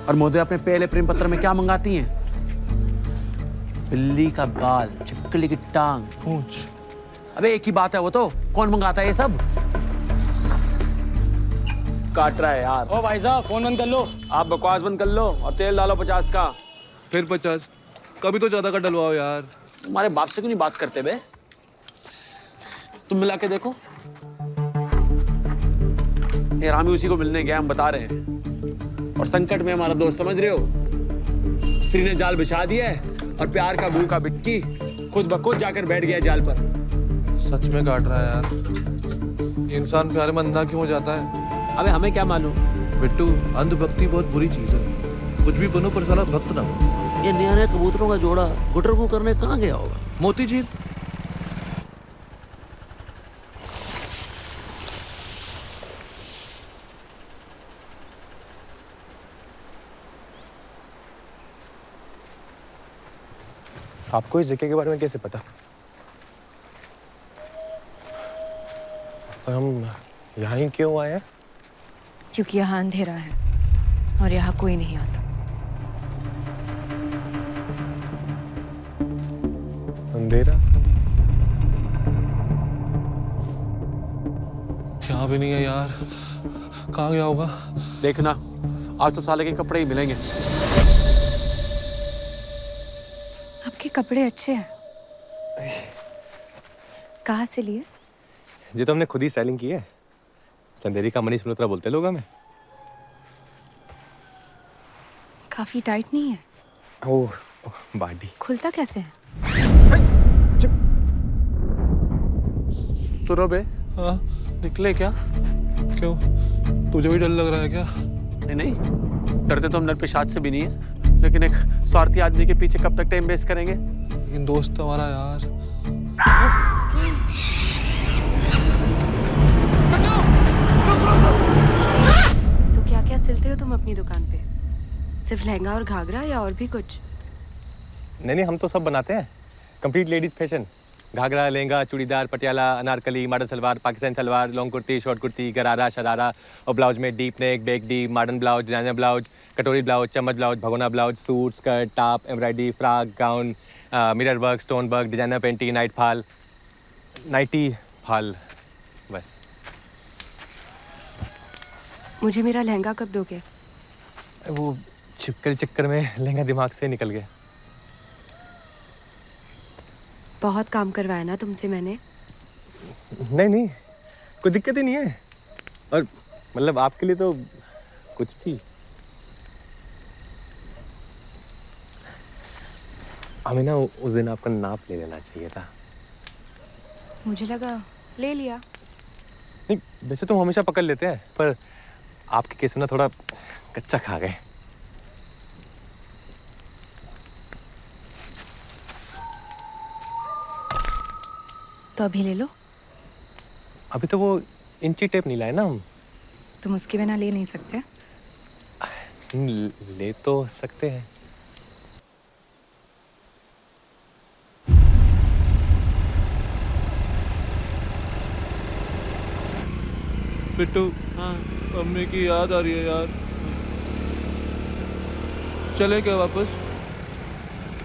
और मोदी अपने पहले प्रेम पत्र में क्या मंगाती हैं? बिल्ली का बाल, छिपकली की टांग, पूंछ। अबे एक ही बात है वो तो, कौन मंगाता है ये सब? काट रहा है यार। ओ भाई साहब, फोन बंद कर लो। आप बकवास बंद कर लो और तेल डालो 50 का। फिर 50? कभी तो ज्यादा का डलवाओ यार। तुम्हारे बाप से क्यों नहीं बात करते बे? तुम मिला के देखो। ये रामी उसी को मिलने गया, हम बता रहे हैं। और संकट में हमारा दोस्त, समझ रहे हो? स्त्री ने जाल बिछा दिया है, और प्यार का भूखा बिक्की खुद ब खुद जाकर बैठ गया जाल पर। सच में काट रहा है यार। ये इंसान प्यार में अंधा क्यों हो जाता है? अबे हमें क्या मालूम। बिट्टू, अंधभक्ति बहुत बुरी चीज है। कुछ भी बनो पर साला भक्त ना हो। ये नया नया कबूतरों का जोड़ा गुटर को करने कहाँ गया होगा? मोती झील। आपको इस जगह के बारे में कैसे पता? और हम यहाँ ही क्यों आए हैं? क्योंकि यहाँ अंधेरा है और यहाँ कोई नहीं आता। अंधेरा? यहाँ भी नहीं है यार। कहाँ गया होगा? देखना, आज तो साले के कपड़े ही मिलेंगे। आपके कपड़े अच्छे हैं। कहाँ से लिए? ये तो हमने खुद ही स्टाइलिंग की है। चंदेरी का मनीष मल्होत्रा बोलते लोग हमें। काफी टाइट नहीं है? ओह, बॉडी खुलता कैसे है? सुनो बे। हाँ? निकले क्या? क्यों? तुझे भी डर लग रहा है क्या? नहीं नहीं, डरते तो हम नरपिशाच से भी नहीं है, लेकिन एक स्वार्थी आदमी के पीछे कब तक टाइम वेस्ट करेंगे? लेकिन दोस्त हमारा यार। तो क्या क्या सिलते हो तुम अपनी दुकान पे? सिर्फ लहंगा और घाघरा या और भी कुछ? नहीं, हम तो सब बनाते हैं। Complete ladies fashion. Ghagra, lehenga, churidar, Patiala, Anarkali, modern salwar, Pakistani salwar, long kurti, short kurti, gharara, sharara और ब्लाउज में deep neck, back deep, modern blouse, designer blouse, कटोरी ब्लाउज, चम्मच ब्लाउज, भगोना blouse, suit, skirt, top, embroidery, frock, gown, mirror work, stone work, designer panty, nightie fall, बस। मुझे मेरा लहंगा कब दोगे? वो छिपकली चक्कर में लहंगा दिमाग से निकल गया। बहुत काम करवाया ना तुमसे मैंने। नहीं, कोई दिक्कत ही नहीं है। और मतलब आपके लिए तो कुछ भी। हमें ना उस दिन आपका नाप ले लेना चाहिए था। मुझे लगा ले लिया। नहीं, वैसे तो हम हमेशा पकड़ लेते हैं, पर आपके केस में ना थोड़ा कच्चा खा गए। तो अभी ले लो। अभी तो वो इंची टेप नहीं लाए ना हम। तुम उसके बिना ले नहीं सकते? ले तो सकते हैं। बिट्टू, मम्मी की याद आ रही है यार। चले क्या वापस?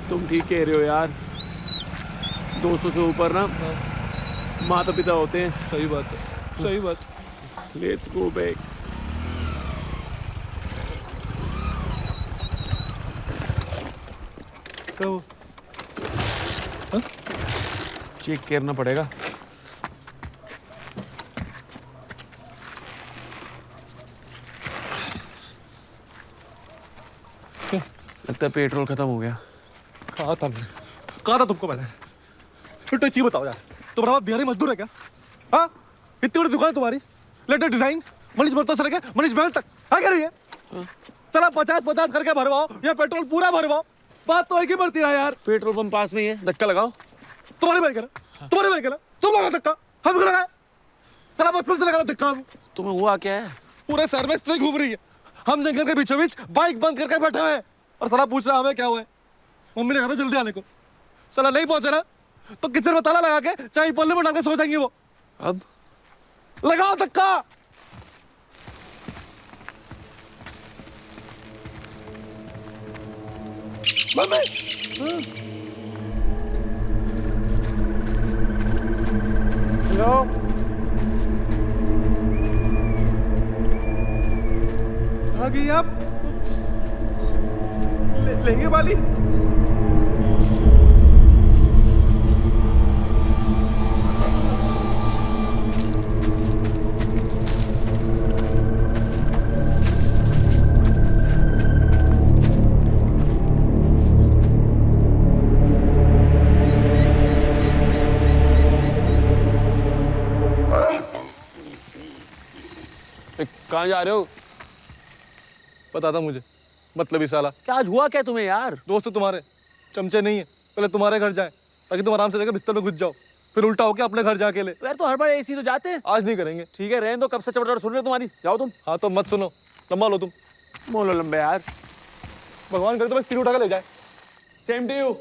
तुम ठीक कह रहे हो यार। दोस्तों से ऊपर ना माता पिता होते हैं। सही बात है, सही बात। Let's go back. चेक करना पड़ेगा। लगता है पेट्रोल खत्म हो गया। कहा था तुमको मैंने। फिर तो बताओ यार, तुम्हारा बाप दिहाड़ी मजदूर है क्या? हाँ, इतनी बड़ी दुकान है तुम्हारी, लेटेस्ट डिजाइन, मनीष मल्होत्रा से लेके मनीष महल तक है क्या? नहीं है? चला 50-50 करके भरवाओ या पेट्रोल पूरा भरवाओ, बात तो एक ही बढ़ती है यार। पेट्रोल पंप पास में ही है, धक्का लगाओ। तुम्हारी बाइक है ना, तुम्हारी बाइक है ना, तुम लगा धक्का, हम लगा। चला बचपन से लगा धक्का। तुम्हें हुआ क्या है? पूरे शहर में स्त्री घूम रही है, हम जंगल के बीचों बीच बाइक बंद करके बैठे हुए हैं और साला पूछ रहा हमें क्या हुआ है। मम्मी ने कहा था जल्दी आने को, साला नहीं पहुंचा ना तो किचन में ताला लगा के चाय पल्ले में डाल के सो जाएंगे वो। अब लगाओ धक्का। मम्मी हेलो, आ गई आप? लेंगे वाली? कहाँ जा रहे हो? पता था मुझे, मतलब ही साला। क्या आज हुआ क्या तुम्हें यार? दोस्त तो तुम्हारे चमचे नहीं है, पहले तुम्हारे घर जाए ताकि तुम आराम से जाकर बिस्तर में घुस जाओ, फिर उल्टा होके अपने घर जाके ले। यार तो हर बार ऐसी तो जाते हैं। आज नहीं करेंगे। ठीक है, रहने दो, कब से चपड़ सुन रहे हो तुम्हारी, जाओ तुम। हाँ तो मत सुनो, लंबा लो तुम। बोलो लंबे यार। भगवान करे तो बस तीर उठा के ले जाए। Same to you.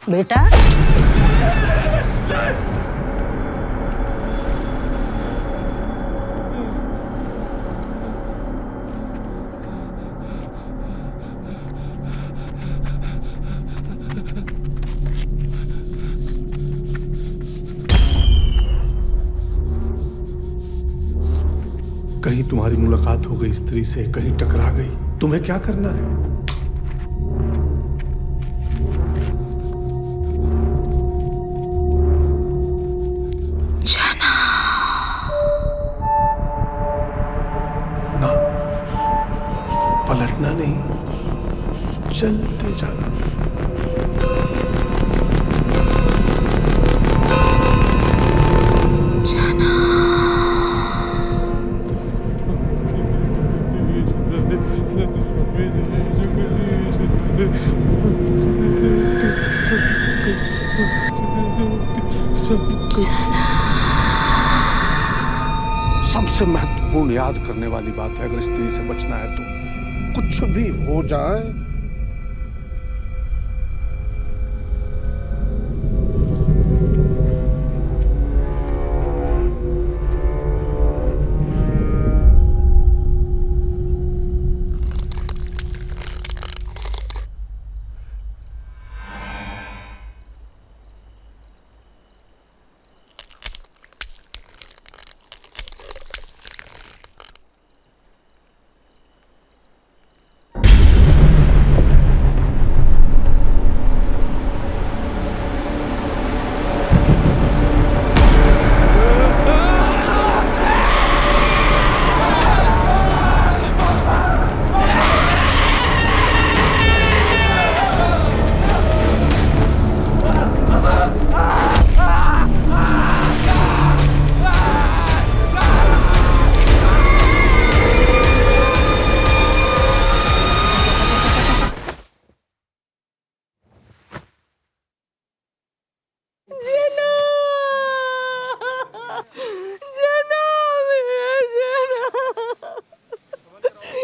बेटा कहीं तुम्हारी मुलाकात हो गई स्त्री से, कहीं टकरा गई, तुम्हें क्या करना है? ना, पलटना नहीं, चलते जाना। सबसे महत्वपूर्ण याद करने वाली बात है, अगर स्त्री से बचना है तो कुछ भी हो जाए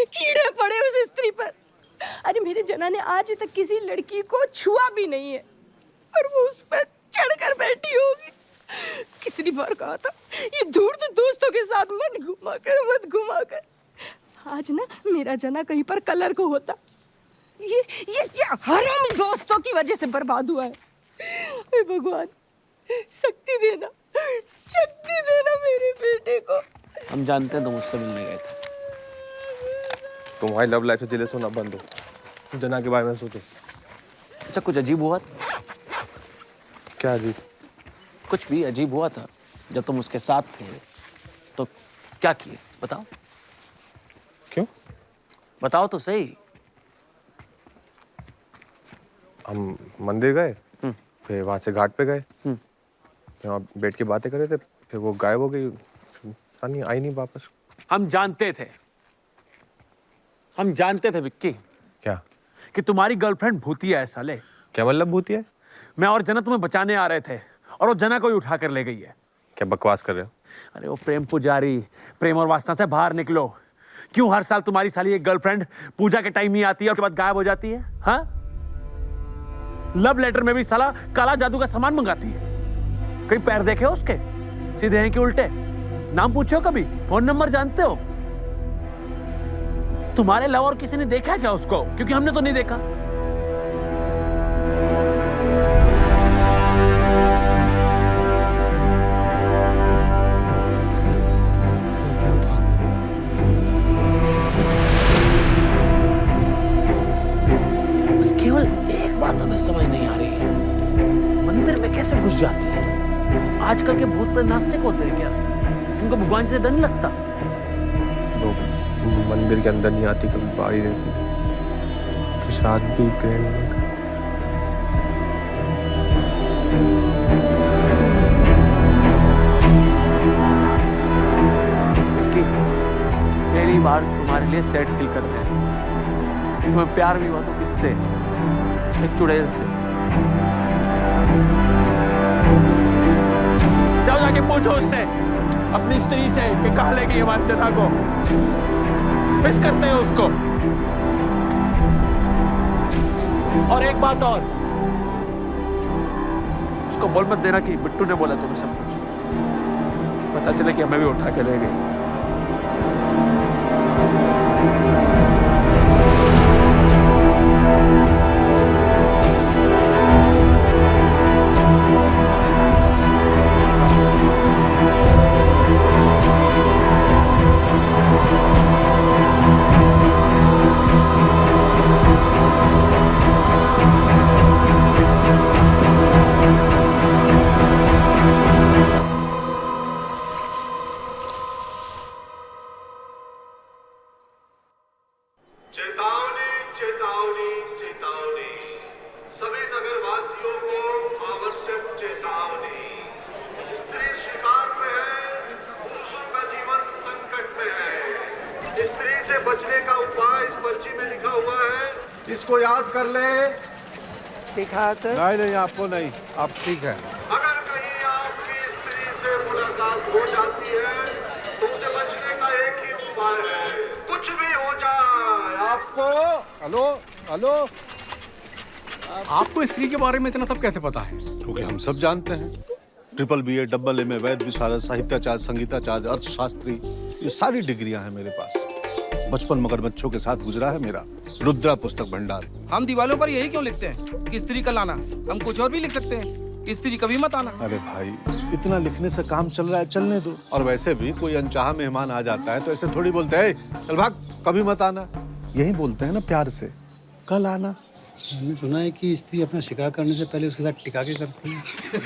कीड़े पड़े उस स्त्री पर। अरे मेरे जना ने आज तक किसी लड़की को छुआ भी नहीं है और वो उस पर चढ़कर बैठी होगी। कितनी बार कहा था ये धूर्त दोस्तों के साथ मत घुमा कर। आज ना मेरा जना कहीं पर कलर को होता। ये हरामी दोस्तों की वजह से बर्बाद हुआ है। हे भगवान, शक्ति देना मेरे बेटे को। हम जानते हैं तुम मुझसे मिलने गए थे। तुम्हारी लव लाइफ से जेलस होना बंद हो, जना के बारे में सोचो। अच्छा, कुछ अजीब हुआ? क्या अजीब? कुछ भी अजीब हुआ था जब तुम उसके साथ थे, तो क्या किए बताओ? क्यों? बताओ तो सही। हम मंदिर गए, फिर वहां से घाट पे गए, वहाँ बैठ के बातें कर रहे थे, फिर वो गायब हो गई, आई नहीं वापस। हम जानते थे विक्की। क्या? कि तुम्हारी गर्लफ्रेंड भूतिया है साले। क्या मतलब भूतिया है? मैं और जना तुम्हें बचाने आ रहे थे और वो जना को ही उठा कर ले गई है। क्या बकवास कर रहे हो? अरे वो प्रेम पुजारी, प्रेम और वासना से बाहर निकलो। क्यों हर साल तुम्हारी साली एक गर्लफ्रेंड पूजा के टाइम ही आती है और उसके बाद गायब हो जाती है? हाँ, लव लेटर में भी साला काला जादू का सामान मंगाती है। कहीं पैर देखे हो उसके? सीधे हैं कि उल्टे? नाम पूछे हो कभी? फोन नंबर जानते हो? तुम्हारे अलावा और किसी ने देखा है क्या उसको? क्योंकि हमने तो नहीं देखा। बस केवल एक बात हमें समझ नहीं आ रही है, मंदिर में कैसे घुस जाती है? आजकल के भूत प्रेत नास्तिक होते हैं क्या? इनको भगवान से डर नहीं लगता? वो मंदिर के अंदर नहीं आती, कभी बाहर ही रहती, प्रसाद भी ग्रहण नहीं करती। विक्की, पहली बार तुम्हारे लिए सैड फील कर रहे हैं। तुम्हें प्यार भी हुआ तो किससे? एक चुड़ैल से। जाओ जाके पूछो उससे, अपनी स्त्री से, कि कहाँ ले गई हमारी जना को। मिस करते हैं उसको। और एक बात और, उसको बोल मत देना कि बिट्टू ने बोला तुम्हें सब कुछ। पता चले कि हमें भी उठा के ले गई। चेतावनी चेतावनी चेतावनी, सभी नगरवासियों को आवश्यक चेतावनी। स्त्री शिकार में है, पुरुषों का जीवन संकट में है। स्त्री से बचने का उपाय इस पर्ची में लिखा हुआ है, इसको याद कर ले। नहीं, आपको नहीं, आप ठीक है। अगर कहीं आपकी स्त्री से मुलाकात हो जाती है तो उसे बचने का एक ही उपाय है, कुछ भी हो जाए आपको। हेलो हेलो, आपको स्त्री के बारे में इतना सब कैसे पता है? क्योंकि हम सब जानते हैं। ट्रिपल BA, डबल MA, वैद विशारद, साहित्याचार्य, संगीताचार्य, अर्थशास्त्री, ये सारी डिग्रियां हैं मेरे पास। बचपन मगरमच्छों के साथ गुजरा है मेरा। रुद्रा पुस्तक भंडार। हम दीवारों पर यही क्यों लिखते हैं कि स्त्री का लाना? हम कुछ और भी लिख सकते हैं कि स्त्री कभी मत आना। अरे भाई, इतना लिखने से काम चल रहा है, चलने दो। और वैसे भी कोई अनचाहा मेहमान आ जाता है तो ऐसे थोड़ी बोलते हैं चल भाग, कभी मत आना। यही बोलते हैं ना प्यार से, कल आना। मैंने सुना है कि स्त्री अपना शिकार करने से पहले उसके साथ टिका के करती है।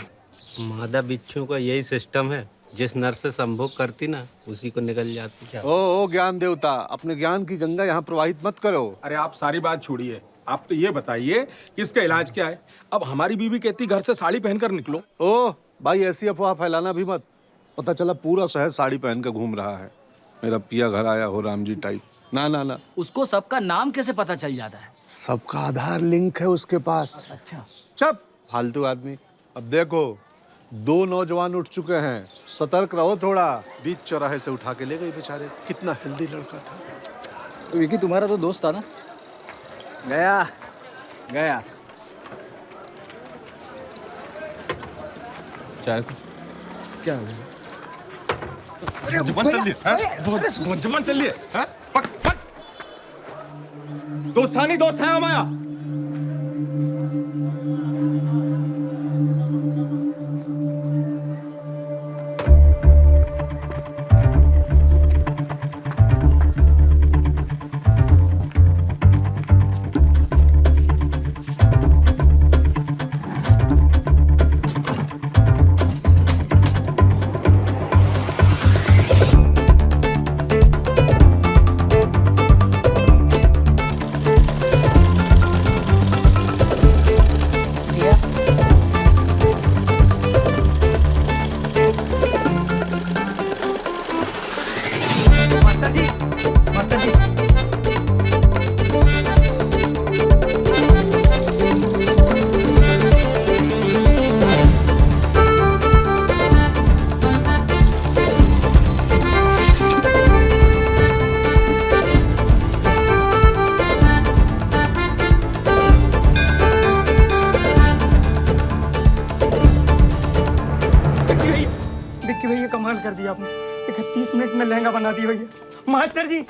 मादा बिच्छू का यही सिस्टम है, जिस नर से संभोग करती ना उसी को निकल जाती। क्या ओ ज्ञान देवता, अपने ज्ञान की गंगा यहाँ प्रवाहित मत करो। अरे आप सारी बात छोड़िए, आप तो ये बताइए कि इसका इलाज क्या है? अब हमारी बीवी कहती घर से साड़ी पहनकर निकलो। ओ भाई, ऐसी अफवाह फैलाना भी मत। पता चला पूरा शहर साड़ी पहन कर घूम रहा है, मेरा पिया घर आया हो राम जी टाइप। ना ना ना, उसको सबका नाम कैसे पता चल जाता है? सबका आधार लिंक है उसके पास। अच्छा, चुप फालतू आदमी। अब देखो, 2 नौजवान उठ चुके हैं, सतर्क रहो थोड़ा। बीच चौराहे से उठा के ले गई बेचारे, कितना हेल्दी लड़का था। तो विकी तुम्हारा तो दोस्त था ना? गया गया। चाय क्या हुआ? जबान चल रही है, जबान चल रही है। पक पक, दोस्तानी दोस्त है हमारा। कर दिया आपने। 31 मिनट में लहंगा बना दिया भैया। मास्टर जी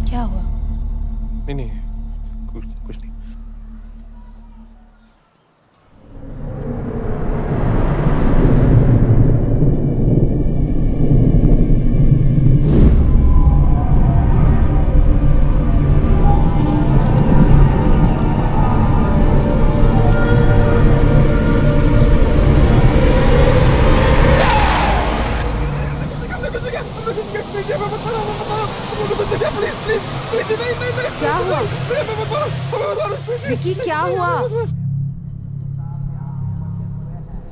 क्या हुआ? नहीं कुछ नहीं। क्या हुआ? विकी क्या हुआ?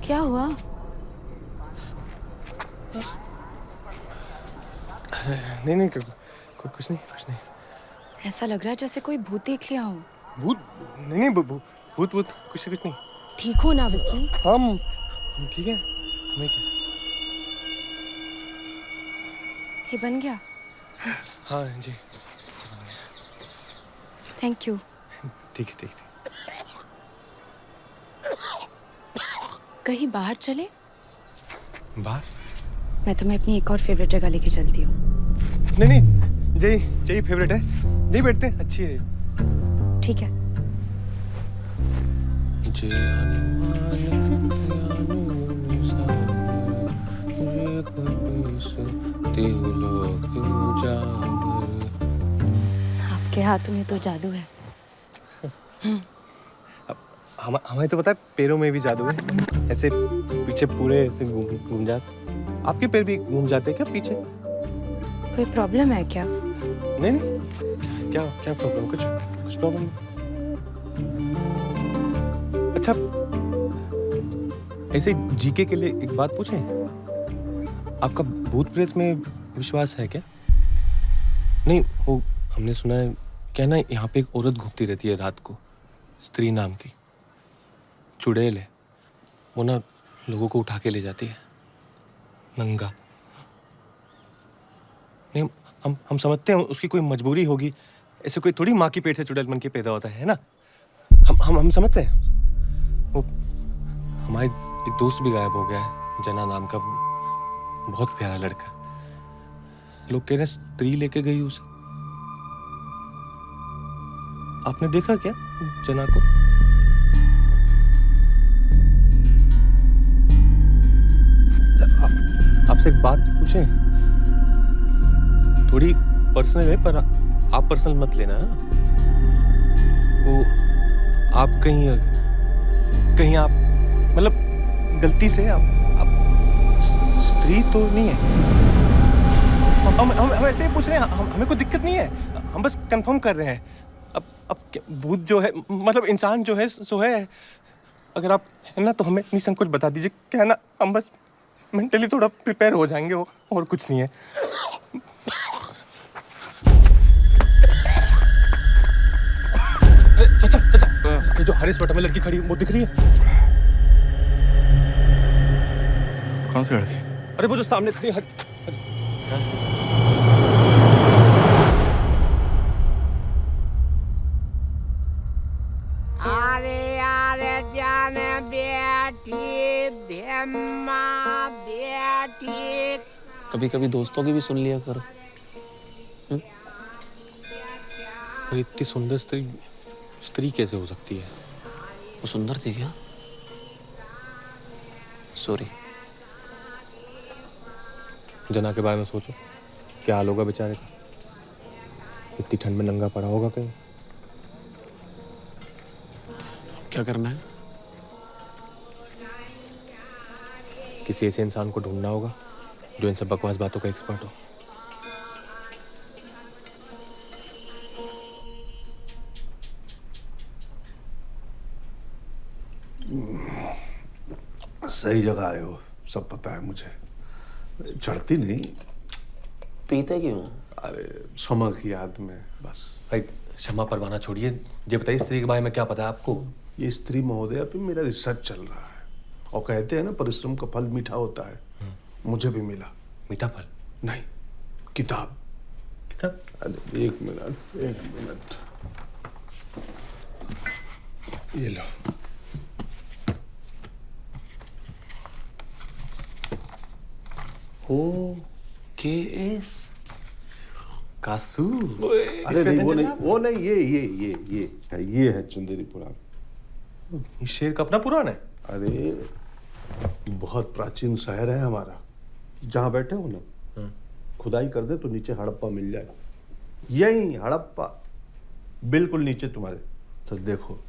क्या हुआ? नहीं कुछ नहीं। ऐसा लग रहा है जैसे कोई भूत देख लिया हो। भूत नहीं भूत कुछ नहीं। ठीक हो ना विकी? हम ठीक है। हमें क्या? ये बन गया? हाँ जी। Thank you. ठीक है। कहीं बाहर चले? बाहर? मैं तुम्हें अपनी एक और फेवरेट जगह लेके चलती हूँ। नहीं जय फेवरेट है। जय बैठते हैं, अच्छी है। ठीक है। आपके हाथों में तो जादू है। हमें तो पता है पैरों में भी जादू है। ऐसे पीछे पूरे ऐसे घूम जाते। आपके पैर भी घूम जाते हैं क्या पीछे? कोई प्रॉब्लम है क्या? नहीं क्या प्रॉब्लम? कुछ प्रॉब्लम? अच्छा, ऐसे जीके के लिए एक बात पूछें? आपका भूत प्रेत में विश्वास है क्या? नहीं, वो हमने सुना है क्या ना, यहाँ पे एक औरत घूमती रहती है रात को, स्त्री नाम की, चुड़ैल है। वो ना लोगों को उठा के ले जाती है नंगा। नहीं, हम समझते हैं उसकी कोई मजबूरी होगी। ऐसे कोई थोड़ी माँ की पेट से चुड़ैल बन के पैदा होता है ना। हम समझते हैं। वो हमारे एक दोस्त भी गायब हो गया है, जना नाम का, बहुत प्यारा लड़का। लोग कह रहे हैं स्त्री लेके गई उसे। आपने देखा क्या जना को? आपसे एक बात पूछें? थोड़ी पर्सनल है, पर आप पर्सनल मत लेना। वो आप कहीं आप मतलब गलती से आप स्त्री तो नहीं है? हम ऐसे ही पूछ रहे हैं। हमें कोई दिक्कत नहीं है, हम बस कंफर्म कर रहे हैं। अब भूत जो है, मतलब इंसान जो है सो है। अगर आप है ना तो हमें निसंकोच बता दीजिए, क्या है ना, हम बस मेंटली थोड़ा प्रिपेयर हो जाएंगे, और कुछ नहीं है। चाचा, ये जो हरे स्वेटर में लड़की खड़ी है, वो दिख रही है? कौन सी लड़की? अरे वो जो सामने खड़ी है। अरे जाने बेटी बेम्मा बेटी। कभी कभी दोस्तों की भी सुन लिया करो। अरे इतनी सुंदर स्त्री कैसे हो सकती है? वो सुंदर थी क्या? सॉरी। जना के बारे में सोचो, क्या हाल होगा बेचारे का। इतनी ठंड में नंगा पड़ा होगा कहीं। क्या करना है? किसी ऐसे इंसान को ढूंढना होगा जो इन सब बकवास बातों का एक्सपर्ट हो। सही जगह आए हो, सब पता है मुझे। चढ़ती नहीं। पीते क्यों? अरे क्षमा की याद में बस। भाई क्षमा परवाना छोड़िए, ये बताइए स्त्री के बारे में क्या पता है आपको? ये स्त्री महोदया पे मेरा रिसर्च चल रहा है और कहते हैं ना परिश्रम का फल मीठा होता है। मुझे भी मिला। मीठा फल? नहीं, किताब। किताब? अरे एक मिनट ये लो। KS कासू। अरे नहीं, वो नहीं, ये है चंदेरी पुराण। ये शेर का अपना पुराण है? अरे बहुत प्राचीन शहर है हमारा। जहाँ बैठे हो ना, खुदाई कर दे तो नीचे हड़प्पा मिल जाए। यही हड़प्पा बिल्कुल नीचे तुम्हारे। तो देखो,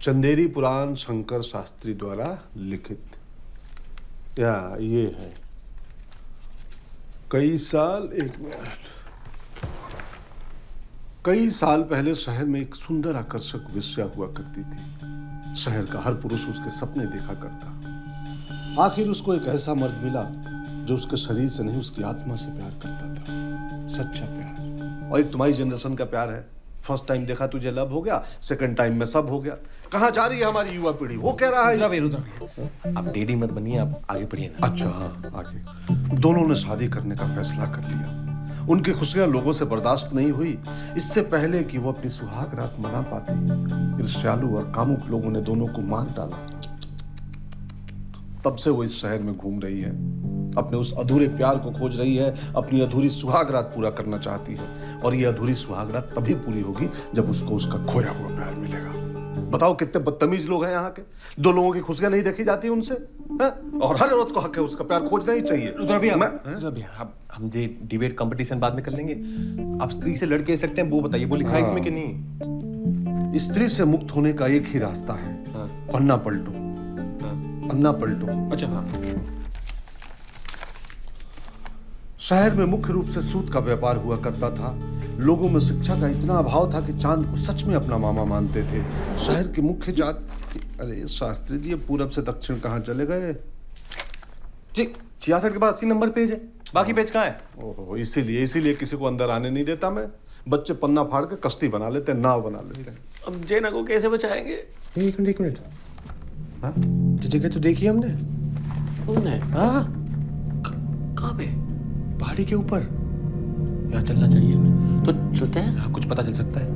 चंदेरी पुराण शंकर शास्त्री द्वारा लिखित। या ये है कई साल पहले शहर में एक सुंदर आकर्षक वेश्या हुआ करती थी। शहर का हर पुरुष उसके सपने देखा करता। आखिर उसको एक ऐसा मर्द मिला जो उसके शरीर से नहीं उसकी आत्मा से प्यार करता था, सच्चा प्यार। और एक तुम्हारी जनरेशन का प्यार है। फर्स्ट टाइम देखा तुझे लव हो गया, सेकंड टाइम में सब हो गया। कहाँ जा रही है हमारी युवा पीढ़ी? वो कह रहा है। रुद्र आप टेढ़ी मत बनिए, आप आगे बढ़िए ना। अच्छा हाँ, आगे। दोनों ने शादी करने का फैसला कर लिया। उनकी खुशियां लोगों से बर्दाश्त नहीं हुई। इससे पहले कि वो अपनी सुहाग रात मना पाती, ईर्ष्यालु और कामुक लोगों ने दोनों को मार डाला। तब से वो इस शहर में घूम रही है, अपने उस अधूरे प्यार को खोज रही है, अपनी अधूरी सुहाग रात पूरा करना चाहती है। और ये अधूरी सुहाग रात तभी पूरी होगी जब उसको उसका खोया हुआ प्यार मिलेगा। बताओ कितने बदतमीज लोग हैं यहाँ के। दो लोगों की खुशियां नहीं देखी जाती उनसे, है? और हर औरत को हक है उसका प्यार खोजना ही चाहिए। रुद्र भैया हम ये डिबेट कंपटीशन बाद में कर लेंगे। आप स्त्री से लड़ के सकते हैं, वो बताइए, वो लिखा है इसमें कि नहीं? स्त्री से मुक्त होने का एक ही रास्ता है, पन्ना पलटो। पन्ना पलटो। अच्छा हाँ। शहर में मुख्य रूप से सूत का व्यापार हुआ करता था। लोगों में शिक्षा का इतना अभाव था कि चांद को सच में अपना मामा मानते थे। शहर की मुख्य जाति। अरे शास्त्री जी, पूरब से दक्षिण कहाँ चले गए? जी 66 के बाद 80 नंबर पेज है, बाकी पेज कहाँ है? ओहो, इसीलिए किसी को अंदर आने नहीं देता मैं। बच्चे पन्ना फाड़ के कश्ती बना लेते हैं, नाव बना लेते हैं। अब जैना को कैसे बचाएंगे? एक मिनट हाँ? जगह तो देखी हमने। हमने? हाँ। कहाँ पे? पहाड़ी के ऊपर। यहाँ चलना चाहिए हमें। तो चलते हैं। हाँ, कुछ पता चल सकता है।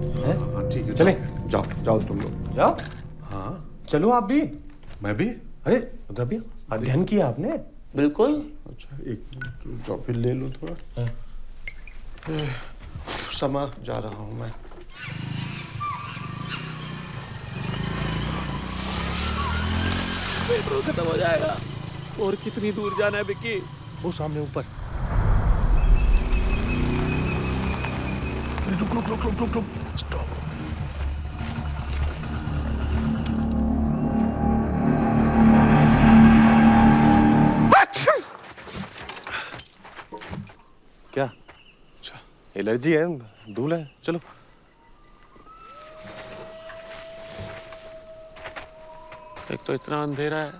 हाँ ठीक है, चले। जाओ तुम लोग जाओ। हाँ चलो आप भी। मैं भी। अरे रुद्र भैया, अध्ययन किया आपने? बिल्कुल। अच्छा एक मिनट, जाओ फिर ले लो थोड़ा। समा जा रहा हूँ मैं। पेट्रोल खत्म हो जाएगा। और कितनी दूर जाना है विक्की? वो सामने ऊपर। रुक स्टॉप। क्या? अच्छा एलर्जी है, धूल है। चलो एक तो इतना अंधेरा है,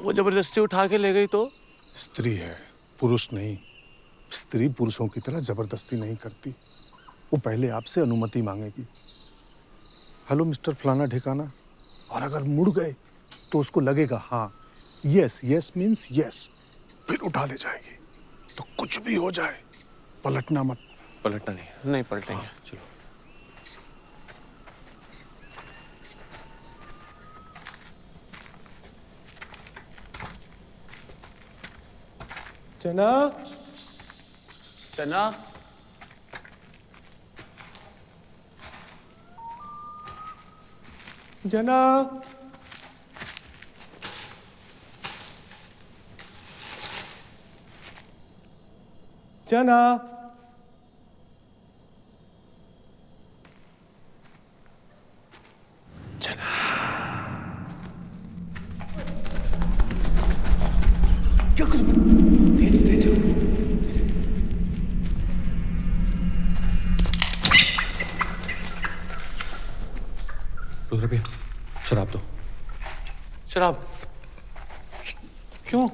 वो जबरदस्ती उठा के ले गई तो? स्त्री है, पुरुष नहीं। स्त्री पुरुषों की तरह जबरदस्ती नहीं करती। वो पहले आपसे अनुमति मांगेगी। हेलो मिस्टर फलाना ठिकाना। और अगर मुड़ गए तो उसको लगेगा हाँ, यस मीन्स यस, फिर उठा ले जाएगी। तो कुछ भी हो जाए पलटना मत। पलटना नहीं पलटेंगे। हाँ, चलो। चना चना जना चना रुद्र भैया शराब दो। शराब? क्यों?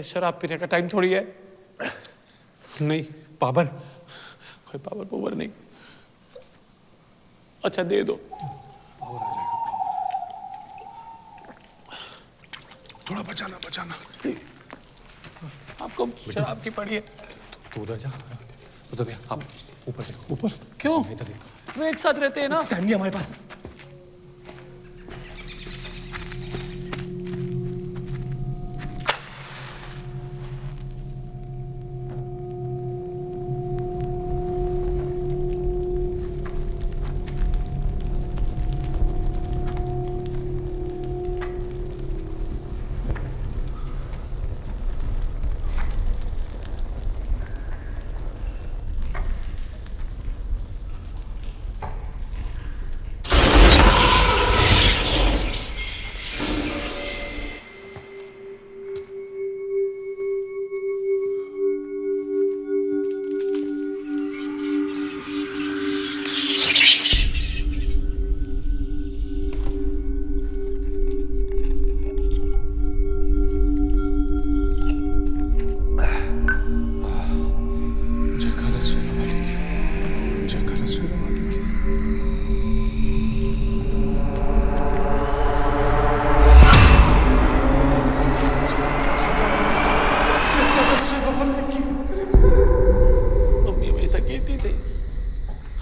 शराब पीने का टाइम थोड़ी है। नहीं पावर, कोई पावर नहीं। अच्छा दे दो। थोड़ा बचाना बचाना। आपको शराब की पड़ी है। तू उधर जा, उधर भैया आप ऊपर देखो। ऊपर क्यों? वो एक साथ रहते हैं ना। टाइम नहीं हमारे पास।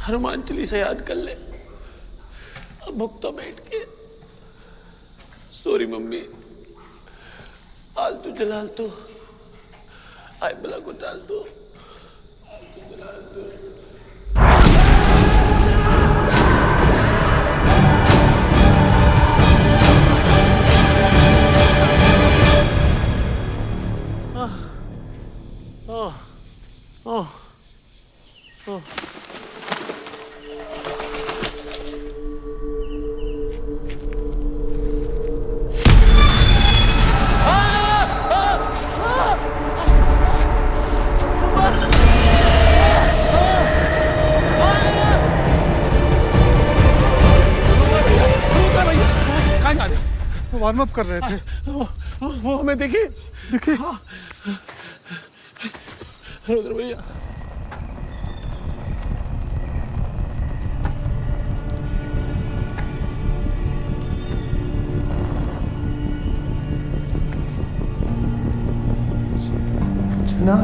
हनुमान चालीसा याद कर ले। अब भुक तो बैठ के। सॉरी मम्मी, आलतू जलालतू आय बला को डाल दो। आलतू जलालतू वार्म अप कर रहे थे। वो हमें दिखे रुद्र भैया। ना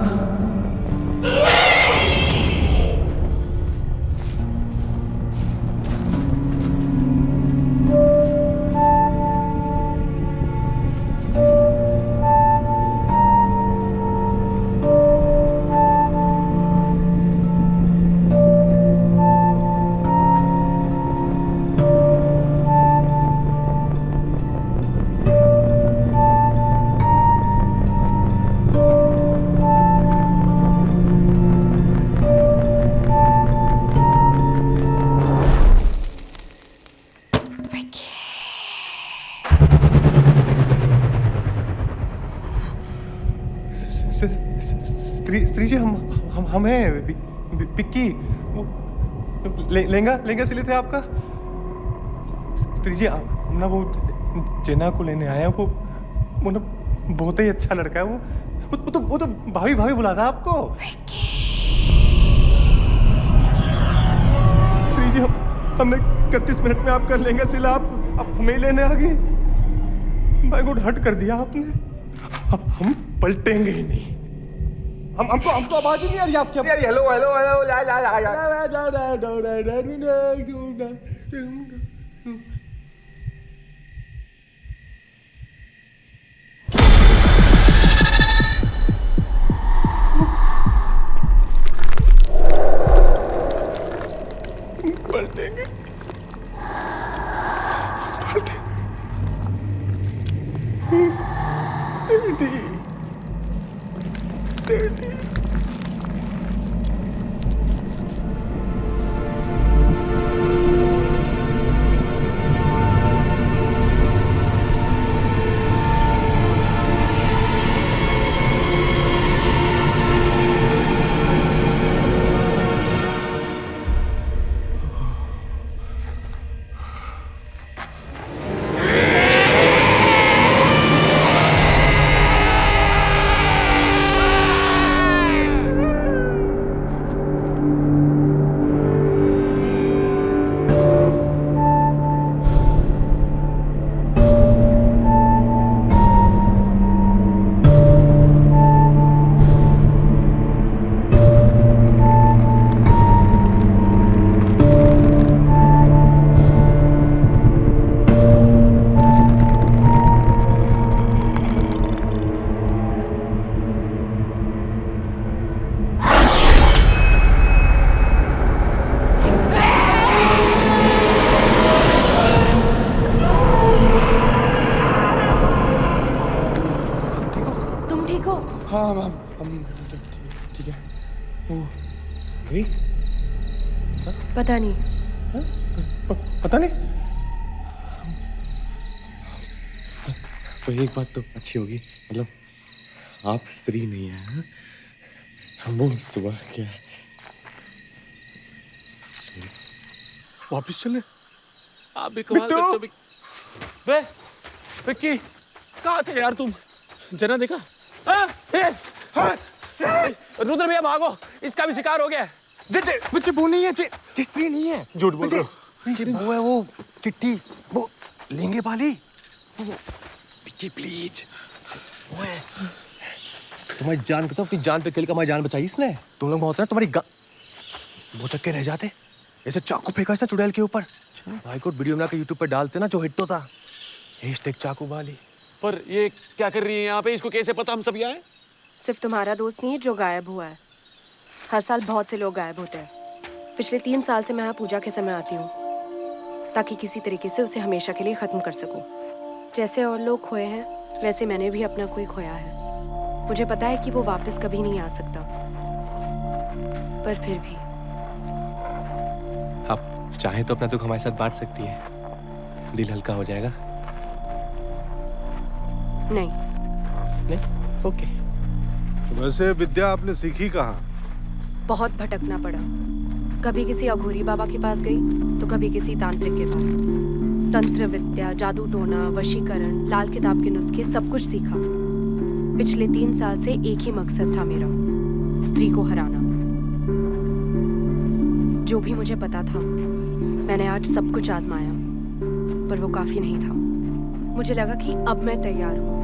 स्त्री जी हम हैं पिक्की। लहंगा सिले थे आपका। स्त्री जी हम ना वो जेना को लेने आए हैं। वो ना बहुत ही अच्छा लड़का है। वो तो भाभी बुला था आपको। स्त्री जी हमने 31 मिनट में आपका लहंगा सिला। आप हमें लेने आ गई। भाई को हट कर दिया आपने। हम पलटेंगे ही नहीं। हमको आवाज ही नहीं आ रही आपकी। हेलो पलटेंगे। डैडी देखो। हाँ हम ठीक है। वो अभी पता नहीं। पता नहीं। तो एक बात तो अच्छी होगी, मतलब आप स्त्री नहीं है। हाँ? वो सुबह क्या वापिस चले? आप भी कमाल करते हो बे विक्की, कहाँ थे यार तुम? जना देखा? रुद्र भैया भागो, इसका भी शिकार हो गया। बच्चे वो नहीं है, स्त्री नहीं है। झूठ बोल रहे हो। वो है वो चिट्ठी, वो लेंगे वाली। विक्की प्लीज, वो है। तुम्हारी जान कसम, अपनी जान पे खेल कर हमारी जान बचाई इसने। तुम लोग होते हैं तुम्हारी वो चक्के रह जाते। ऐसे चाकू फेंका इसने चुड़ैल के ऊपर। भाई को वीडियो बना के यूट्यूब पे डालते ना, जो हिट होता। हैशटैग चाकू वाली। पर ये क्या कर रही है यहाँ पे? इसको कैसे पता हम सब यहाँ हैं? सिर्फ तुम्हारा दोस्त नहीं है जो गायब हुआ है। हर साल बहुत से लोग गायब होते हैं। पिछले 3 साल से मैं यहाँ पूजा के समय आती हूँ, ताकि किसी तरीके से उसे हमेशा के लिए खत्म कर सकूं। जैसे और लोग खोए हैं, वैसे मैंने भी अपना कोई खोया है। मुझे पता है कि वो वापस कभी नहीं आ सकता, पर फिर भी। आप चाहे तो अपना दुख हमारे साथ बांट सकती है, दिल हल्का हो जाएगा। नहीं। ओके। वैसे विद्या आपने सीखी कहाँ? बहुत भटकना पड़ा। कभी किसी अघोरी बाबा के पास गई, तो कभी किसी तांत्रिक के पास। तंत्र विद्या, जादू टोना, वशीकरण, लाल किताब के नुस्खे, सब कुछ सीखा। पिछले 3 साल से एक ही मकसद था मेरा, स्त्री को हराना। जो भी मुझे पता था, मैंने आज सब कुछ आजमाया, पर वो काफी नहीं था। मुझे लगा कि अब मैं तैयार हूँ।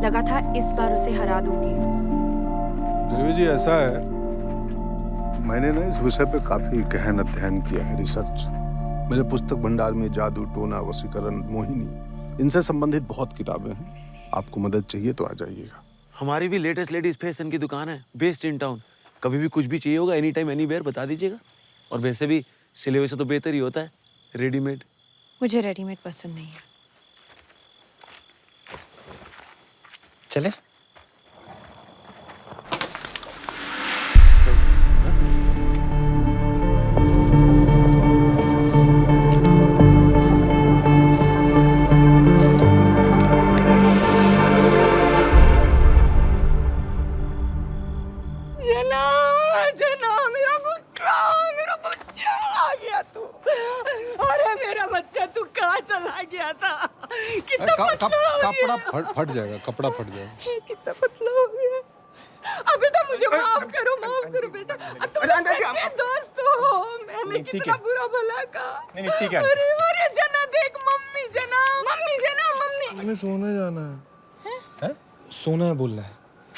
लगा था इस बार उसे हरा दूंगी। देवी जी, ऐसा है, मैंने ना इस विषय पे काफी गहन अध्ययन किया है, रिसर्च। मेरे पुस्तक भंडार में जादू टोना, वशीकरण, मोहिनी, इनसे संबंधित बहुत किताबें हैं। आपको मदद चाहिए तो आ जाइएगा। हमारी भी लेटेस्ट लेडीज फैशन की दुकान है, बेस्ड इन टाउन। कभी भी कुछ भी चाहिए होगा, एनी टाइम एनीवेयर बता दीजिएगा। और वैसे भी सिले हुए से तो बेहतर ही होता है रेडीमेड। मुझे रेडीमेड पसंद नहीं है। चले? कपड़ा फट जाएगा, कपड़ा फट जाएगा। कितना पतला हो गया। अबे तो मुझे माफ करो बेटा। तुम सच्चे दोस्त हो। मैंने कितना बुरा भला कहा। नहीं ठीक है। अरे जना देख, मम्मी जना। हमें सोने जाना है। सोना है बोल रहा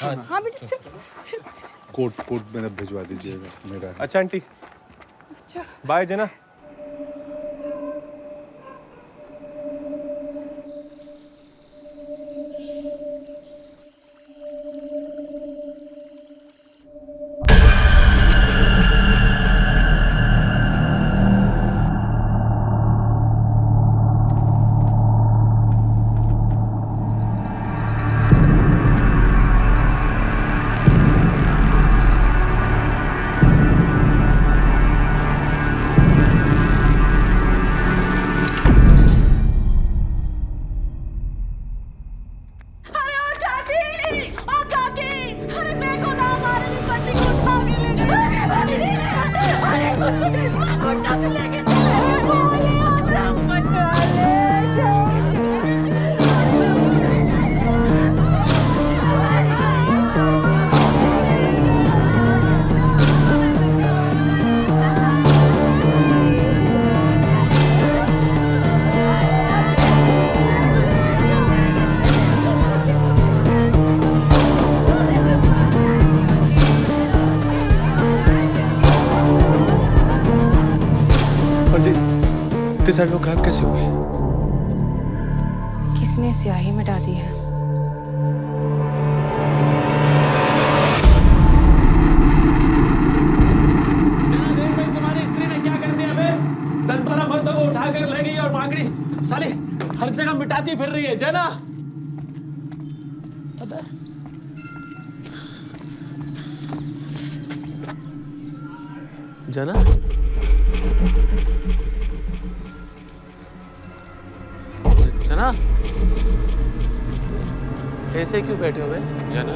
है। हाँ बेटा चल। कोट मेरा भिजवा दीजिएगा, मेरा। अच्छा आंटी, बाय जना। इतने सारे लोग गायब कैसे हुए? किसने स्याही मिटा दी है? देख भाई, तुम्हारी स्त्री ने क्या कर दिया बे? 10-12 मर्दों को उठा कर ले गई और मांगड़ी साली हर जगह मिटाती फिर रही है। जना जना जना ऐसे क्यों बैठे हुए जना?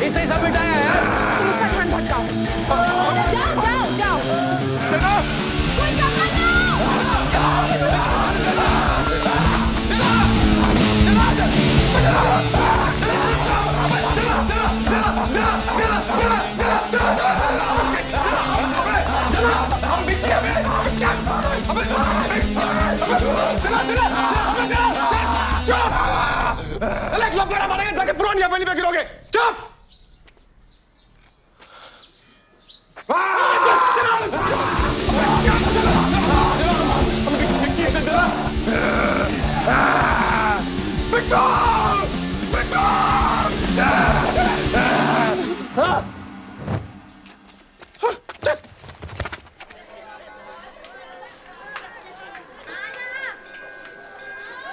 इसे सब बिठाया है। तुम उसका ध्यान भटकाओ। जाओ जाओ जाओ। कोई लपड़ा मारेंगे जाके पुरानी हवेली में गिरोगे। चुप।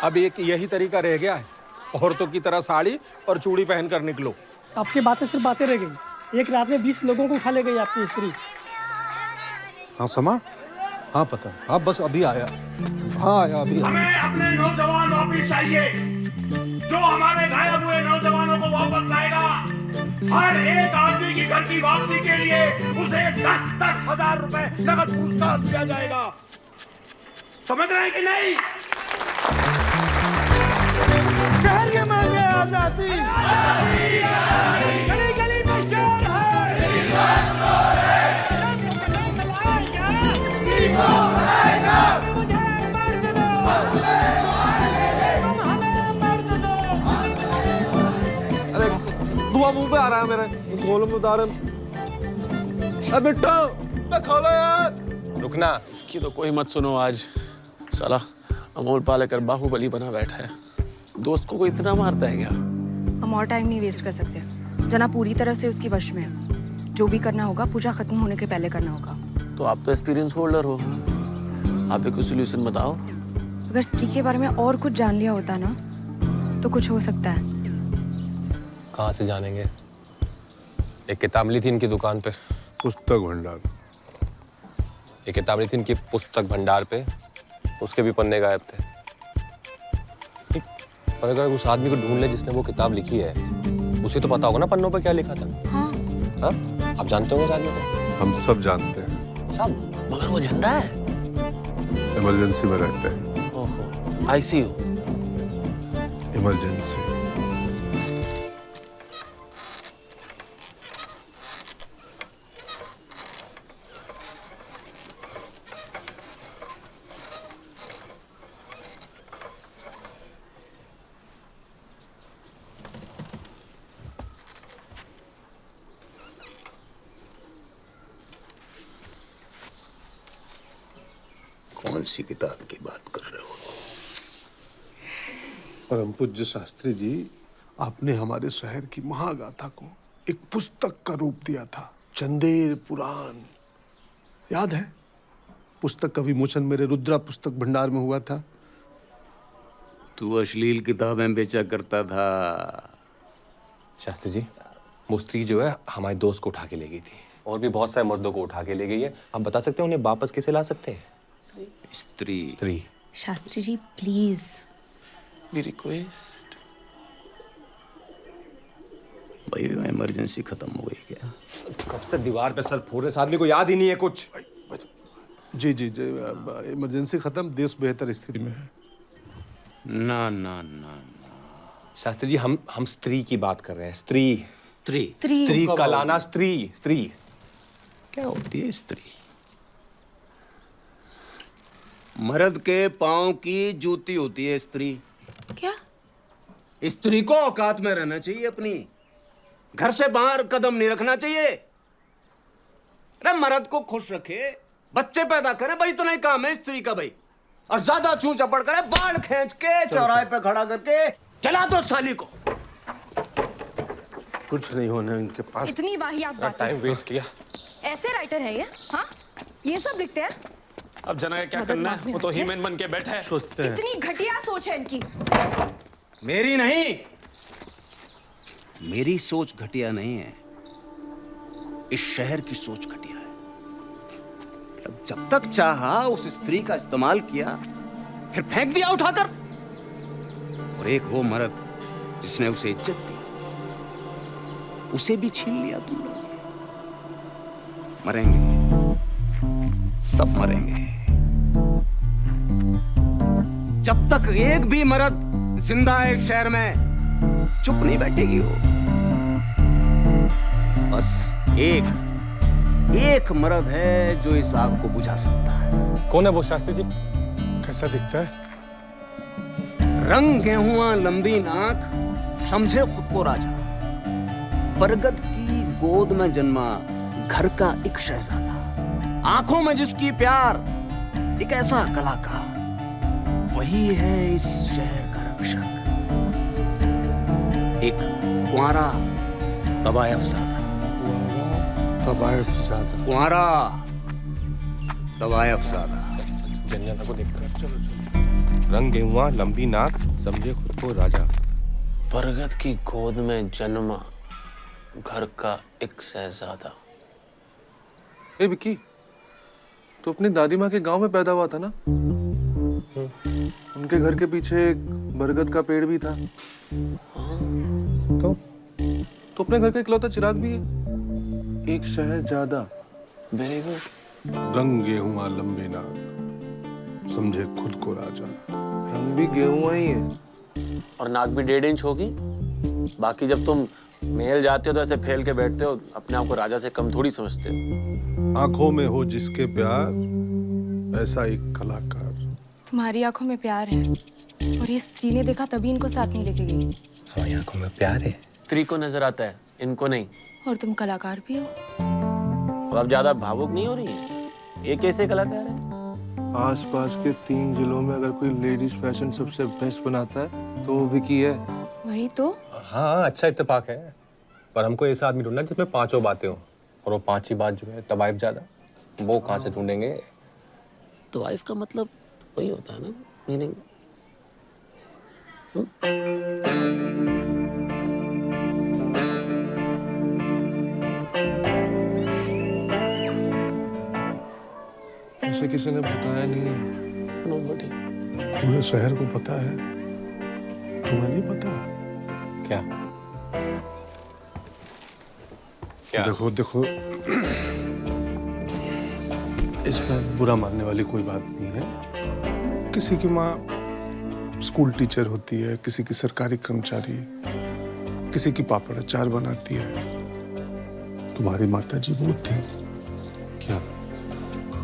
अब एक यही तरीका रह गया है, औरतों की तरह साड़ी और चूड़ी पहनकर निकलो। आपकी बातें सिर्फ बातें रह गई। एक रात में 20 लोगों को उठा ले गई आपकी स्त्री। हाँ समा, हाँ पता, हाँ बस अभी आया। हाँ आया अभी। हमें अपने नौजवान वापिस चाहिए, जो हमारे गायब हुए नौजवानों को वापस लाएगा। हर एक आदमी की घर की वापसी के लिए उसे 10-10 हजार रुपए नगद पुरस्कार दिया जाएगा। समझ रहे हैं कि नहीं? शहर के मांगे आजादी, गली गली में शोर है। मुझे मर्द दो, तुम हमें मर्द दो। अरे धुआं मुंह पे आ रहा है मेरे। खोलो मुदारम। अबे बिट्टू खोलो यार। रुकना, इसकी तो कोई मत सुनो। आज साला अमोल पालेकर बाहुबली बना बैठा है। दोस्त को इतना मारता है क्या? हम और टाइम नहीं वेस्ट कर सकते। जना पूरी तरह से उसकी वश में है। जो भी करना होगा पूजा खत्म होने के पहले करना होगा। तो आप तो एक्सपीरियंस होल्डर हो, आप एक सोल्यूशन बताओ। अगर स्त्री के बारे में और कुछ जान लिया होता ना तो कुछ हो सकता है। कहाँ से जानेंगे? एक किताब मिली थी इनकी दुकान पे, पुस्तक भंडार। एक किताब मिली थी इनकी पुस्तक भंडार पे, उसके भी पन्ने गायब थे। पर अगर उस आदमी को ढूंढ ले जिसने वो किताब लिखी है, उसे तो पता होगा ना पन्नों पे क्या लिखा था। हाँ। हाँ? आप जानते होंगे उस आदमी को? हम सब जानते हैं। सब? मगर वो जिंदा है? इमरजेंसी में रहते हैं। ओहो, आईसीयू। इमरजेंसी। कौन सी किताब की बात कर रहे हो? परम पूज्य शास्त्री जी, आपने हमारे शहर की महागाथा को एक पुस्तक का रूप दिया था, चंदेर पुराण। याद है? पुस्तक का विमोचन मेरे रुद्रा पुस्तक भंडार में हुआ था। तू अश्लील किताबें बेचा करता था। शास्त्री जी, वो स्त्री जो है हमारे दोस्त को उठा के ले गई थी, और भी बहुत सारे मर्दों को उठा के ले गई है। आप बता सकते हैं उन्हें वापस कैसे ला सकते हैं? स्त्री। शास्त्री जी प्लीज। मेरी रिक्वेस्ट। भाई इमरजेंसी खत्म हो गई क्या? कब से दीवार पे सर फोड़ रहे, आदमी को याद ही नहीं है कुछ। जी जी जी, इमरजेंसी खत्म, देश बेहतर स्थिति में है। ना ना ना शास्त्री जी, हम स्त्री की बात कर रहे हैं। स्त्री स्त्री स्त्री का लाना। स्त्री स्त्री क्या होती है? स्त्री मर्द के पांव की जूती होती है स्त्री। क्या? स्त्री को औकात में रहना चाहिए अपनी, घर से बाहर कदम नहीं रखना चाहिए। अरे मर्द को खुश रखे, बच्चे पैदा करे, भाई तो नहीं काम है स्त्री का भाई। और ज्यादा चूं चपड़ करे, बाल खींच के चौराहे पे खड़ा करके चला दो साली को। कुछ नहीं होने इनके पास। इतनी वाहियात बातें। टाइम वेस्ट किया। ऐसे राइटर है ये? हाँ, ये सब लिखते हैं? अब जना का क्या करना है, वो तो हीमैन बन के बैठा है। सोचते हैं। कितनी घटिया सोच है इनकी। मेरी नहीं, मेरी सोच घटिया नहीं है, इस शहर की सोच घटिया है। अब जब तक चाहा उस स्त्री का इस्तेमाल किया, फिर फेंक दिया उठाकर। और एक वो मर्द जिसने उसे इज्जत दी, उसे भी छीन लिया तुम लोग। मरेंगे, सब मरेंगे। जब तक एक भी मर्द जिंदा है इस शहर में, चुप नहीं बैठेगी वो। बस एक मर्द है जो इस आग को बुझा सकता है। कौन है वो शास्त्री जी? कैसा दिखता है? रंग गेहुआ लंबी नाक, समझे खुद को राजा। बरगद की गोद में जन्मा घर का एक शहजादा, आंखों में जिसकी प्यार, एक ऐसा कलाकार, वही है इस शहर का रक्षक। एक कुंवारा तवायफज़ादा। तवायफज़ादा। कुंवारा तवायफज़ादा। जन्नत को देखकर रंग गेहुआ लंबी नाक, समझे खुद को राजा। बरगद की गोद में जन्मा घर का एक शहजादा। ए विक्की, तो अपनी दादी माँ के गांव में पैदा हुआ था ना? उनके घर के पीछे एक बरगद का पेड़ भी था। तो अपने घर का इकलौता चिराग भी है। एक शहजादा। Very good. रंग गेहुआ लंबी नाक, समझे खुद को राजा। रंग भी गेहुआ ही है। और नाक भी 1.5 इंच होगी। बाकी जब तुम महल जाते हो तो ऐसे फैल के बैठते हो, अपने आप को राजा से कम थोड़ी समझते हो। आंखों में हो जिसके प्यार, ऐसा एक कलाकार। तुम्हारी आंखों में प्यार है, और ये स्त्री ने देखा तभी इनको साथ नहीं लेके गई। हमारी आंखों में प्यार है। स्त्री को नजर आता है, इनको नहीं। और तुम कलाकार भी हो। अब आप ज्यादा भावुक नहीं हो रही है? ये कैसे कलाकार है? आसपास के 3 जिलों में अगर कोई लेडीज फैशन सबसे बेस्ट बनाता है तो वो विकी है। वही तो। हाँ, अच्छा इत्तेफाक है। पर हमको ऐसा आदमी ढूंढना जिसमें 5 बातें हो, और वो 5 ही बात जो है तवायफज़ादा, वो कहाँ से ढूंढेंगे? तवाइफ का मतलब वही होता है ना, मीनिंग। उसे किसी ने बताया नहीं है। पूरे शहर को पता है, तुम्हें नहीं पता? क्या? देखो देखो, इसमें बुरा मानने वाली कोई बात नहीं है। किसी की माँ स्कूल टीचर होती है, किसी की सरकारी कर्मचारी, किसी की पापड़ अचार बनाती है। तुम्हारी माता जी वो थी। क्या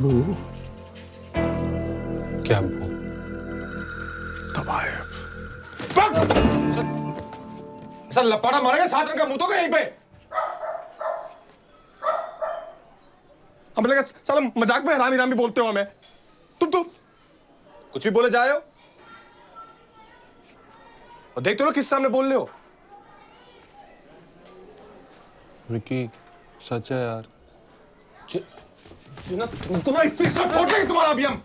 वो? क्या वो? तवायफ। ऐसा लपाड़ा मारेगा 7 रंग का मुंह तो यहीं पे। हम लगा साला मजाक में हरामी रामी बोलते हो हमें। तुम कुछ भी बोले जाए हो, और देखते हो किस सामने बोल रहे हो। विकी, सच है यार। तुम्हारा इतनी सब फोड़ देंगे तुम्हारा अभी हम।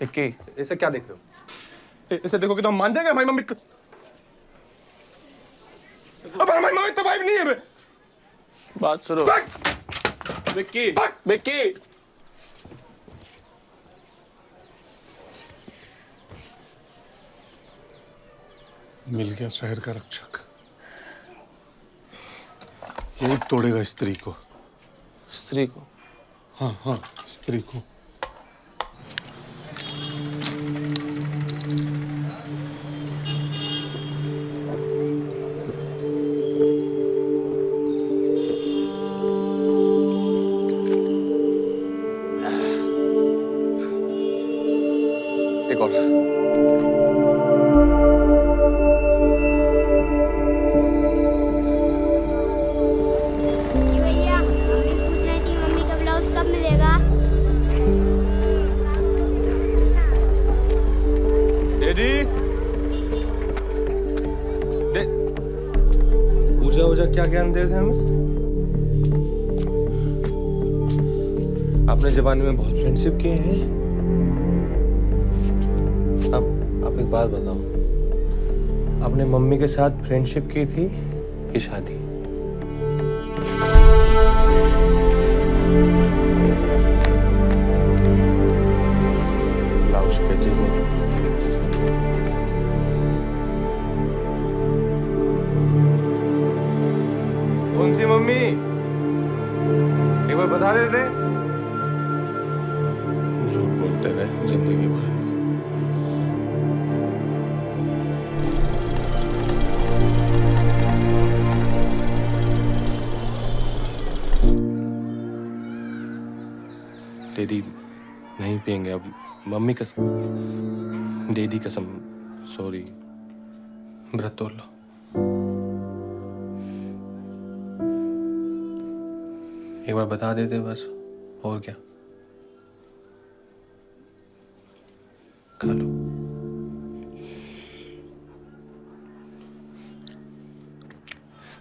विक्की, ऐसे क्या देख रहे हो? ऐसे देखोगे तो हम मान जाएंगे हमारी मम्मी। अब हमारी मम्मी तबाही नहीं है। बात सुनो विक्की। विक्की, मिल गया शहर का रक्षक। ये तोड़ेगा स्त्री को। स्त्री को? हाँ हाँ, स्त्री को। एक और। क्या ज्ञान दे रहे थे हमें? अपने जमाने में बहुत फ्रेंडशिप किए हैं। अब एक बात बताओ, अपने मम्मी के साथ फ्रेंडशिप की थी कि शादी? लाउश के जीगो कौन थी मम्मी? एक बार बता देते। झूठ बोलते रहे जिंदगी भर। डैडी नहीं पियेंगे अब, मम्मी कसम, डैडी कसम, सॉरी, व्रत तोड़ लो। एक बार बता देते बस, और क्या। खा लो।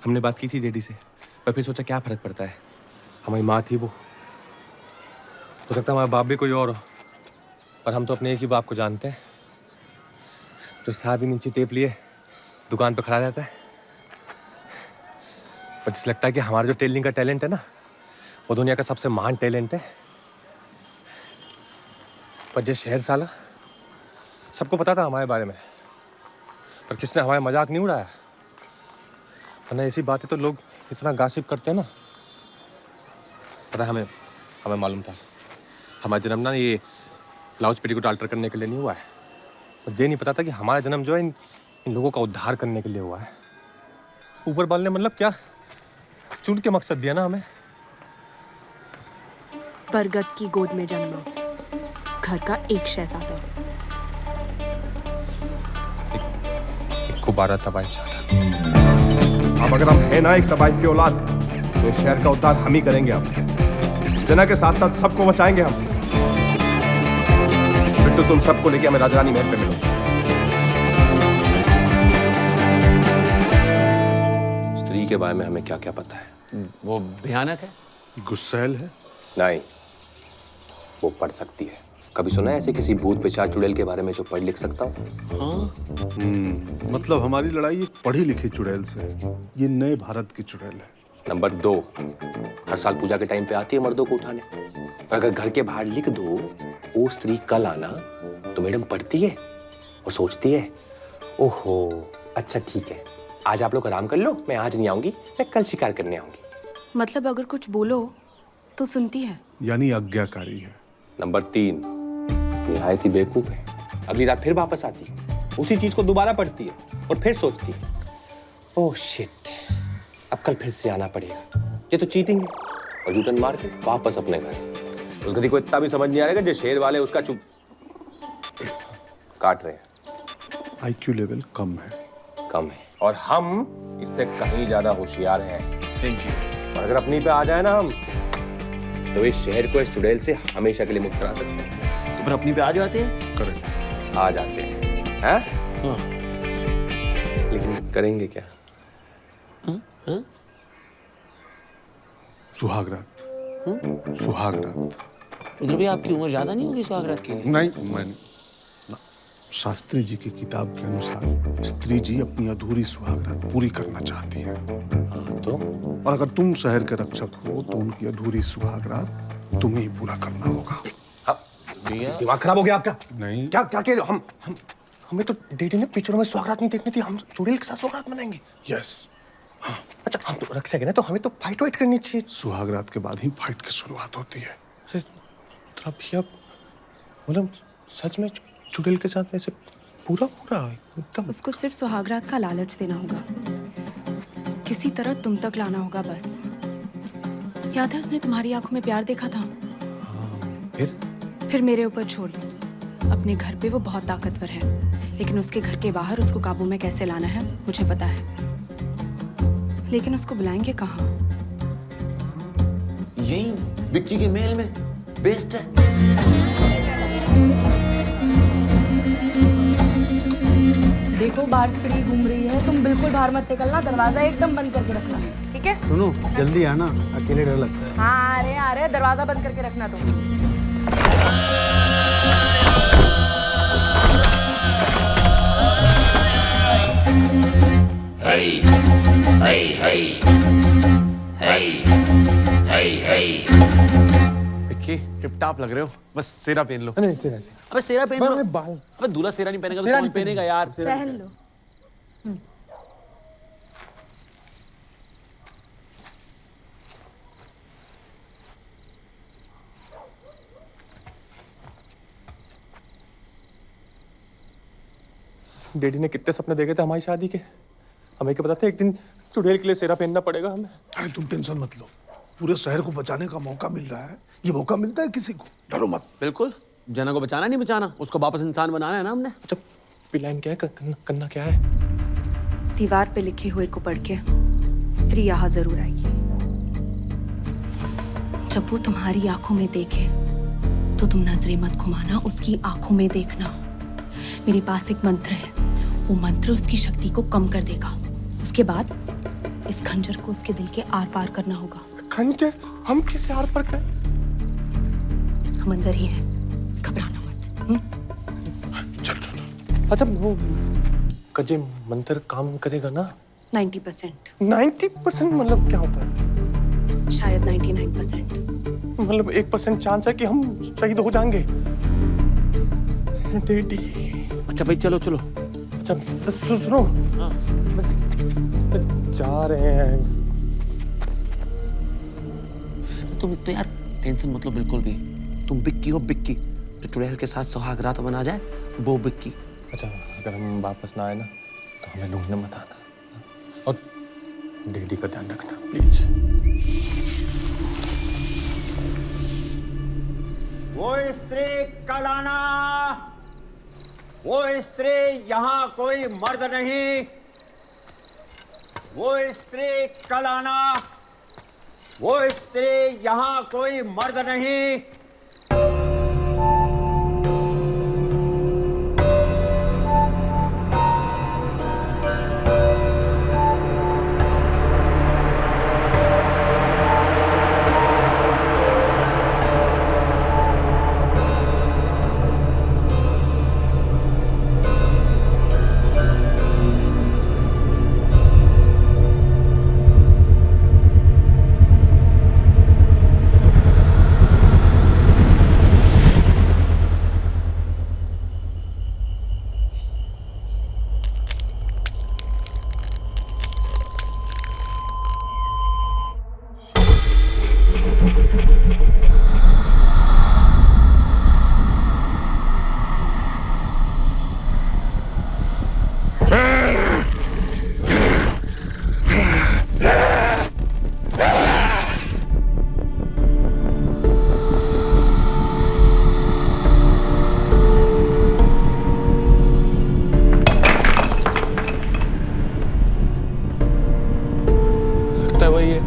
हमने बात की थी डैडी से, पर फिर सोचा क्या फर्क पड़ता है, हमारी माँ थी वो। हो सकता है हमारा बाप भी कोई और हो, पर हम तो अपने एक ही बाप को जानते हैं, जो 7 दिन इंची टेप लिए दुकान पे खड़ा रहता है। पर जिस लगता है कि हमारा जो टेलरिंग का टैलेंट है ना, वो दुनिया का सबसे महान टैलेंट है। पर जो शहर साला, सबको पता था हमारे बारे में, पर किसने हमारा मजाक नहीं उड़ाया। वरना ऐसी बातें तो लोग इतना गासिप करते हैं ना। पता है हमें मालूम था हमारा जन्म ना ये ब्लाउज पेटीकोट अल्टर करने के लिए नहीं हुआ है, पर ये नहीं पता था कि हमारा जन्म जो है इन लोगों का उद्धार करने के लिए हुआ है। ऊपर वाले ने मतलब क्या चुन के मकसद दिया ना हमें। बरगद की गोद में जन्मा, घर का एक शहजादा। एक गुब्बारा तबाही चाहता। अब अगर हम है ना एक तबाही की औलाद, तो इस शहर का उद्धार हम ही करेंगे। अब जना के साथ साथ सबको बचाएंगे हम। फिर तो तुम सबको लेके हमें राजरानी महल पे मिलो। स्त्री के बारे में हमें क्या क्या पता है? वो भयानक है, गुस्सैल है। नहीं, वो पढ़ सकती है। कभी सुना है ऐसे किसी भूत पिशाच चुड़ैल के बारे में जो पढ़ लिख सकता हो? मतलब हमारी लड़ाई एक पढ़ी लिखी चुड़ैल से। ये नए भारत की चुड़ैल है। नंबर 2, हर साल पूजा के टाइम पे आती है मर्दों को उठाने। और अगर घर के बाहर लिख दो ओ स्त्री कल आना, तो मैडम पढ़ती है और सोचती है ओहो अच्छा ठीक है, आज आप लोग आराम कर लो, मैं आज नहीं आऊंगी, मैं कल शिकार करने आऊंगी। मतलब अगर कुछ बोलो तो सुनती है, यानी आज्ञाकारी है। नंबर 3, निहायत ही बेवकूफ है। अगली रात फिर वापस आती है, उसी चीज को दोबारा पढ़ती है और फिर सोचती है ओह शिट, अब कल फिर से आना पड़ेगा, ये तो चीटिंग है। और यूटर्न मार के वापस अपने घर। उस गधी को इतना भी समझ नहीं आ रहा जो शेर वाले उसका चुप काट रहे हैं। आईक्यू लेवल कम है। और हम इससे कहीं ज्यादा होशियार हैं। Thank you. और अगर अपनी पे आ जाए ना हम, तो इस शहर को इस चुड़ैल से हमेशा के लिए मुक्त करा सकते हैं। तो फिर अपनी पे आ जाते हैं? करेक्ट, आ जाते हैं। हाँ? लेकिन करेंगे क्या? सुहागरात। सुहागरात। उधर भी आपकी उम्र ज्यादा नहीं होगी सुहागरात के लिए? नहीं, मैंने शास्त्री जी की किताब के अनुसार स्त्री जी अपनी अधूरी सुहागरात पूरी करना चाहती हैं। तो? और अगर तुम शहर के रक्षक हो तो उनकी अधूरी सुहागरात तुम्हें ही पूरा करना होगा। दिमाग खराब हो गया आपका? नहीं। क्या क्या कह रहे हो? हमें तो डैडी ने पिक्चरों में सुहागरात नहीं देखनी थी, हम चुड़ैल के साथ सुहागरात मनाएंगे। यस। हाँ। अच्छा हम तो रक्षक है ना, तो हमें तो फाइट वाइट करनी चाहिए। सुहागरात के बाद ही फाइट की शुरुआत होती है। मतलब सच में चुड़ैल के साथ ऐसे पूरा एकदम। उसको सिर्फ सुहागरात का लालच देना होगा, किसी तरह तुम तक लाना होगा बस। याद है उसने तुम्हारी आंखों में प्यार देखा था? फिर मेरे ऊपर छोड़, अपने घर पे वो बहुत ताकतवर है, लेकिन उसके घर के बाहर उसको काबू में कैसे लाना है मुझे पता है। लेकिन उसको बुलाएंगे कहाँ? यही बिक्की के महल में बेस्ट है। देखो बाहर स्त्री घूम रही है, तुम बिल्कुल बाहर मत निकलना, दरवाजा एकदम बंद करके रखना। ठीक है? सुनो जल्दी आना, अकेले डर लगता है। हाँ आ रहे दरवाजा बंद करके रखना तुम। विक्की टिप टॉप लग रहे हो, बस सेरा पहन लो। नहीं सेरा से अबे सेरा पहन लो। बाल अबे दूल्हा सेरा नहीं पहनेगा तो सेरा कौन नहीं पहनेगा यार? पहन लो। डैडी ने कितने सपने देखे थे हमारी शादी के, हमें क्या पता था एक दिन चुड़ैल के लिए सेरा पहनना पड़ेगा हमें। अरे तुम टेंशन मत लो, पूरे शहर को बचाने का मौका मिल रहा है। ये मौका मिलता है किसी को, डरो मत। बिल्कुल, जना को बचाना नहीं बचाना, उसको वापस इंसान बनाना है ना हमने। अच्छा पिलाइन क्या है, करना क्या है? दीवार पे लिखे हुए को पढ़ के स्त्री यहाँ जरूर आएगी। जब वो तुम्हारी आंखों में देखे तो तुम नजरें मत घुमाना, उसकी आंखों में देखना। मेरे पास एक मंत्र है, वो मंत्र उसकी शक्ति को कम कर देगा। उसके बाद इस खंजर को उसके दिल के आर पार करना होगा। खंजर? हम किसे आर पार करें? हम अंदर ही हैं, घबराना मत। चल चल चल। अच्छा वो कजे मंत्र काम करेगा ना? 90%। 90% मतलब क्या होता है? शायद 99%। मतलब 1% चांस है कि हम शहीद हो जाएंगे। डैडी। अच्छा भाई चलो चलो। अच्छा तो सुनो, जा रहे हैं। तुम तो यार टेंशन मत लो बिल्कुल भी। तुम बिक्की हो, बिक्की जो चुड़ैल के साथ सुहाग रात मना जाए, वो बिक्की। अच्छा अगर हम वापस ना आए ना तो हमें ढूंढने मत आना, और डैडी का ध्यान रखना प्लीज। वो स्त्री कल आना, वो स्त्री यहाँ कोई मर्द नहीं। वो स्त्री कल आना, वो स्त्री यहाँ कोई मर्द नहीं। लगता है वही है।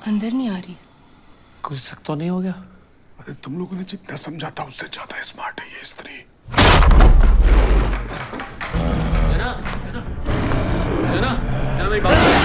अंदर नहीं आ रही। कुछ शक तो नहीं हो गया? अरे तुम लोगों ने जितना समझा था उससे ज्यादा स्मार्ट है ये स्त्री। जना, जना, जना, जना मेरी बात सुनो।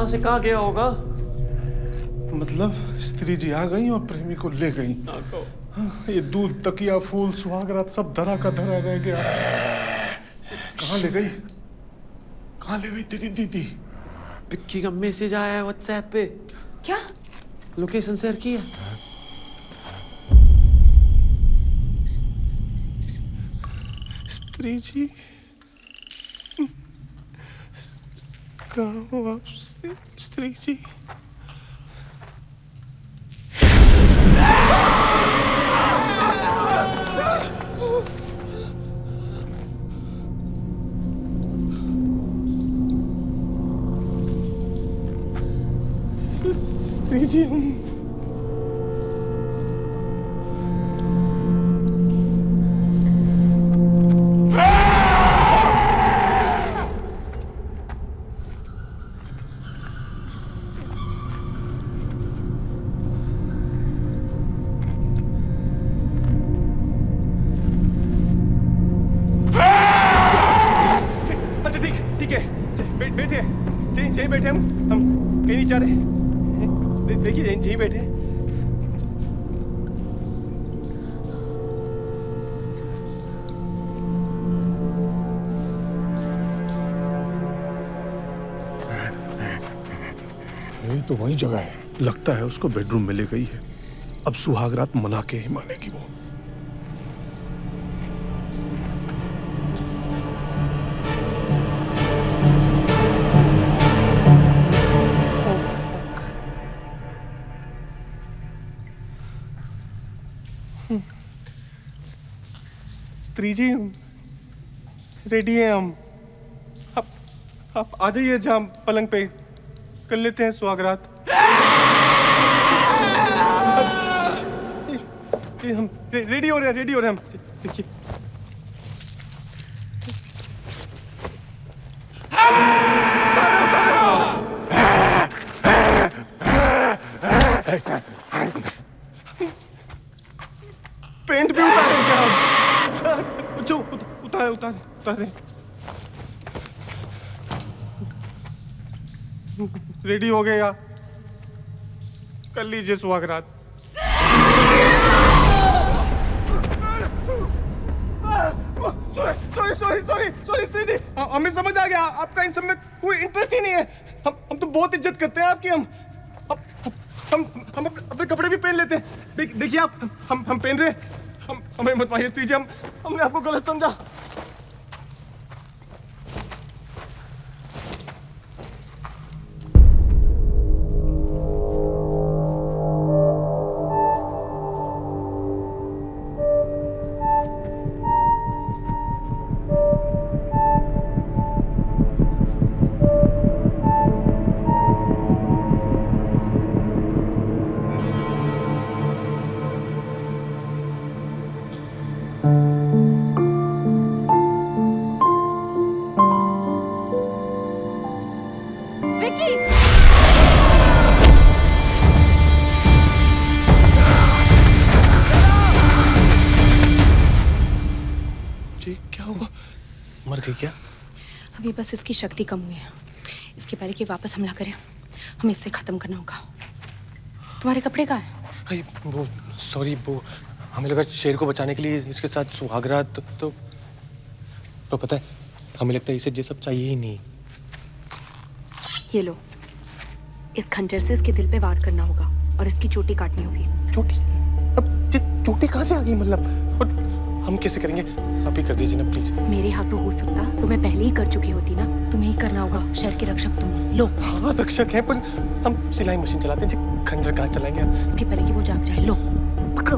कहाँ से कहाँ गया होगा? मतलब स्त्री जी आ गई और प्रेमी को ले गई। ये दूध, तकिया, फूल, सुहागरात सब धरा का धरा रह गया। कहाँ ले गई? कहाँ ले गई तेरी दीदी? पिक्की का मैसेज आया है व्हाट्सएप पे। क्या? लोकेशन शेयर की है। स्त्री जी कहाँ हो आप स्त्री जी? स्त्री जी बैठे हम कहीं नहीं जा रहे। देखिए यहीं बैठे। यही तो वही जगह है। लगता है उसको बेडरूम में ले गई है। अब सुहागरात मना के ही मानेगी वो। स्त्री जी रेडी हैं हम। आप आ जाइए जहाँ पलंग पे कर लेते हैं सुहागरात। हम रेडी हो रहे हैं हम। देखिए पेंट भी उतारे क्या हम? जो उतारे रेडी हो गए या कर लीजिए सुहागरात। सॉरी स्त्री जी, हमें समझ आ गया आपका इन सब में कोई इंटरेस्ट ही नहीं है। हम तो बहुत इज्जत करते हैं आपकी। हम अपने कपड़े भी पहन लेते हैं। देखिए आप हम पहन रहे। हमें मत मारिए स्त्री जी, हमने आपको गलत समझा। मर गई क्या? अभी बस इसकी शक्ति कम हुई है। इसके पहले कि वापस हमला करें हमें इसे खत्म करना होगा। तुम्हारे कपड़े कहाँ हैं? वो सॉरी, वो हमें लगा शेर को बचाने के लिए इसके साथ सुहागरात तो पता है हमें लगता है इसे ये सब चाहिए ही नहीं। ये लो, इस खंजर से इसके दिल पे वार करना होगा और इसकी चोटी काटनी होगी। चोटी? अब ये चोटी कहाँ से आ गई? मतलब और हम कैसे करेंगे? आप ही कर दीजिए ना प्लीज। मेरे हाथों हो सकता तो मैं पहले ही कर चुकी होती ना। तुम्हें ही करना होगा, शहर के रक्षक तुम। लो। हाँ रक्षक है, पर हम सिलाई मशीन चलाते हैं, खंजर कहाँ चलाएंगे? इसके पहले कि वो जाग जाए। लो पकड़ो।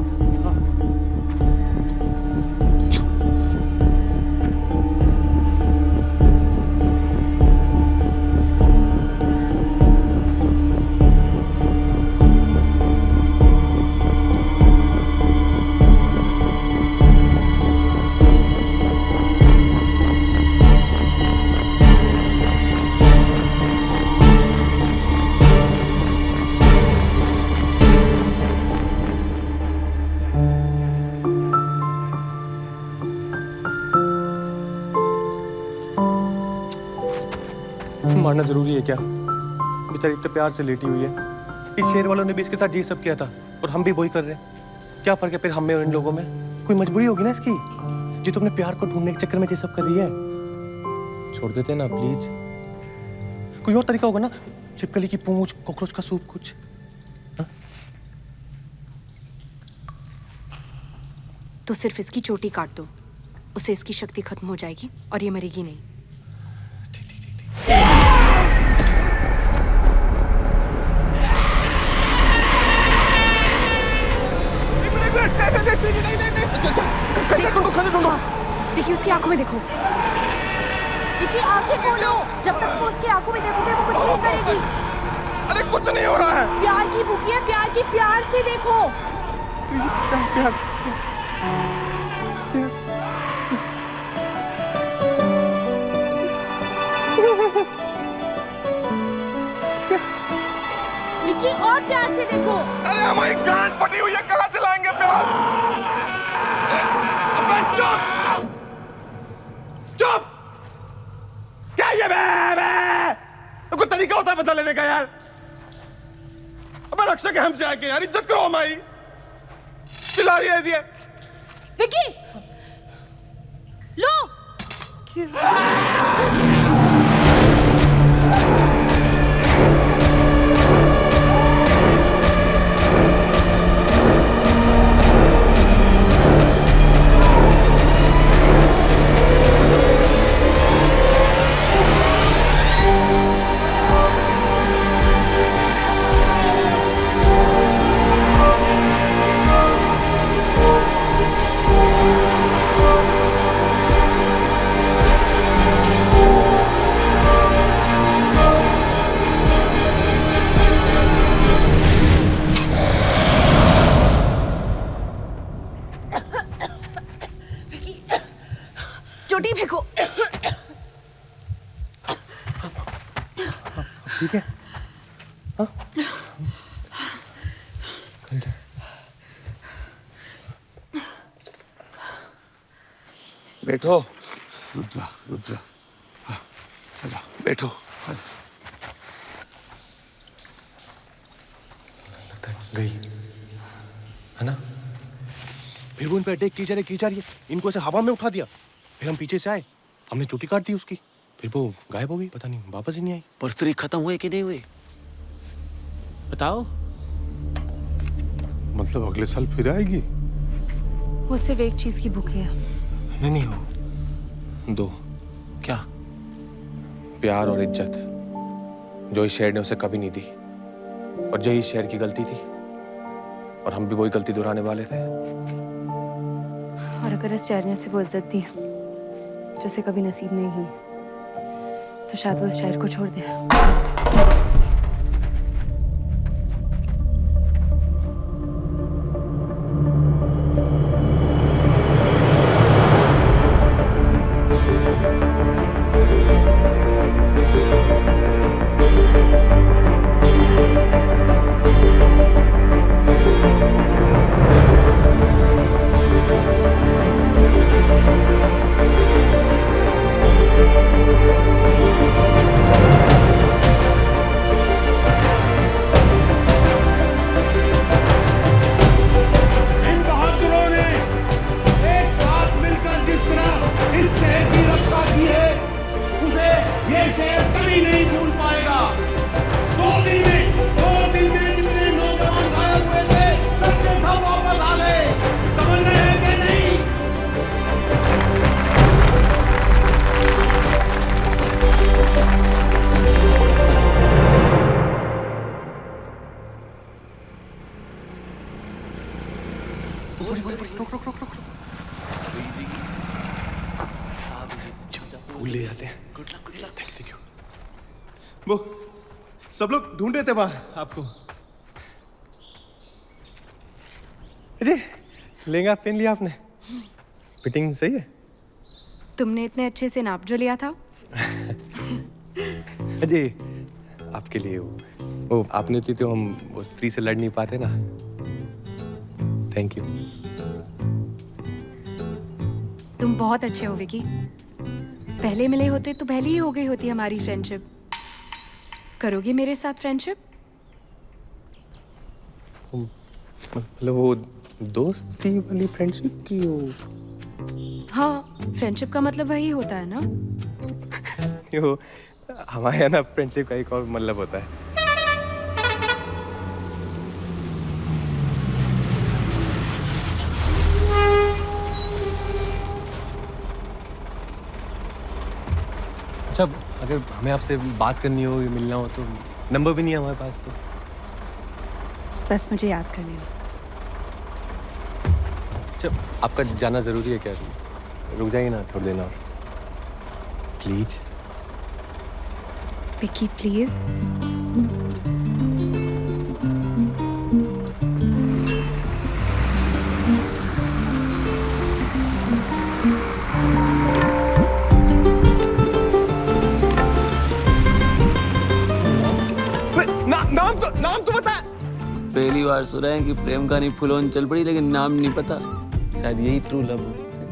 मारना जरूरी है क्या? बेचारी इतने प्यार से लेटी हुई है। इस शेर वालों ने भी इसके साथ ये सब किया था और हम भी वही कर रहे हैं। क्या फर्क है फिर हम में और इन लोगों में? कोई मजबूरी होगी ना इसकी, जो तुमने प्यार को ढूंढने के चक्कर में ये सब कर रही है। छोड़ देते ना प्लीज। कोई और तरीका होगा ना, छिपकली की पूंछ, कॉकरोच का सूप कुछ। तो सिर्फ इसकी चोटी काट दो, उससे इसकी शक्ति खत्म हो जाएगी और ये मरेगी नहीं। देखिए उसकी आंखों में देखो। विकी आंखें खोलो, जब तक वो उसकी आंखों में देखोगे वो कुछ नहीं करेगी। अरे कुछ नहीं हो रहा है। प्यार की भूखी है, प्यार की, प्यार से देखो। प्यार विकी और प्यार से देखो। अरे हमारी गांड फटी हुई है, कहां से लाएंगे प्यार? अबे चुप चुप। क्या ये बे कोई तरीका होता है बदला लेने का यार? अबे रक्षा के हमसे आके यार इज्जत करो हमारी। चिल्ला रही है ये। विकी लो। चोटी फेंको। ठीक है? हाँ? बैठो। रुक जा रुक जा। बैठो। गई है ना? फिर वो इन पे अटैक की जा रही है। इनको ऐसे हवा में उठा दिया, फिर हम पीछे से आए, हमने चोटी काट दी उसकी, फिर वो गायब हो गई, पता नहीं वापस ही नहीं आई। पर स्त्री खत्म हुए कि नहीं हुए बताओ। मतलब अगले साल फिर आएगी? वो सिर्फ एक चीज की भूखी है। नहीं हो दो। क्या? प्यार और इज्जत, जो इस शहर ने उसे कभी नहीं दी, और जो इस शहर की गलती थी, और हम भी वही गलती दोहराने वाले थे। और अगर इस शहर ने उसे वो इज्जत दी जो उसे कभी नसीब नहीं हुई, तो शायद वो इस शहर को छोड़ दे। फूल ले जाते हैं। Thank you. वो सब लोग ढूंढ रहे थे वहां आपको। अजय लहंगा पहन लिया आपने? फिटिंग सही है? तुमने इतने अच्छे से नाप जो लिया था। अजय आपके लिए वो आपने होती तो हम वो स्त्री से लड़ नहीं पाते ना। Thank you. तुम बहुत अच्छे हो विकी। पहले मिले होते तो पहले ही हो गई होती हमारी फ्रेंडशिप। करोगे मेरे साथ फ्रेंडशिप? मतलब वो दोस्ती वाली फ्रेंडशिप की हो? हाँ, फ्रेंडशिप का मतलब वही होता है ना। यो हमारे यहाँ ना फ्रेंडशिप का एक और मतलब होता है। अच्छा, अगर हमें आपसे बात करनी हो या मिलना हो तो नंबर भी नहीं है हमारे पास तो। बस मुझे याद कर लेना। अच्छा, आपका जाना जरूरी है क्या? रुक जाइए ना थोड़ी देर और प्लीज। विक्की प्लीज। नाम तो बता। पहली बार सुना है कि प्रेम कहानी फुल ऑन चल पड़ी लेकिन नाम नहीं पता। शायद यही ट्रू लव हो।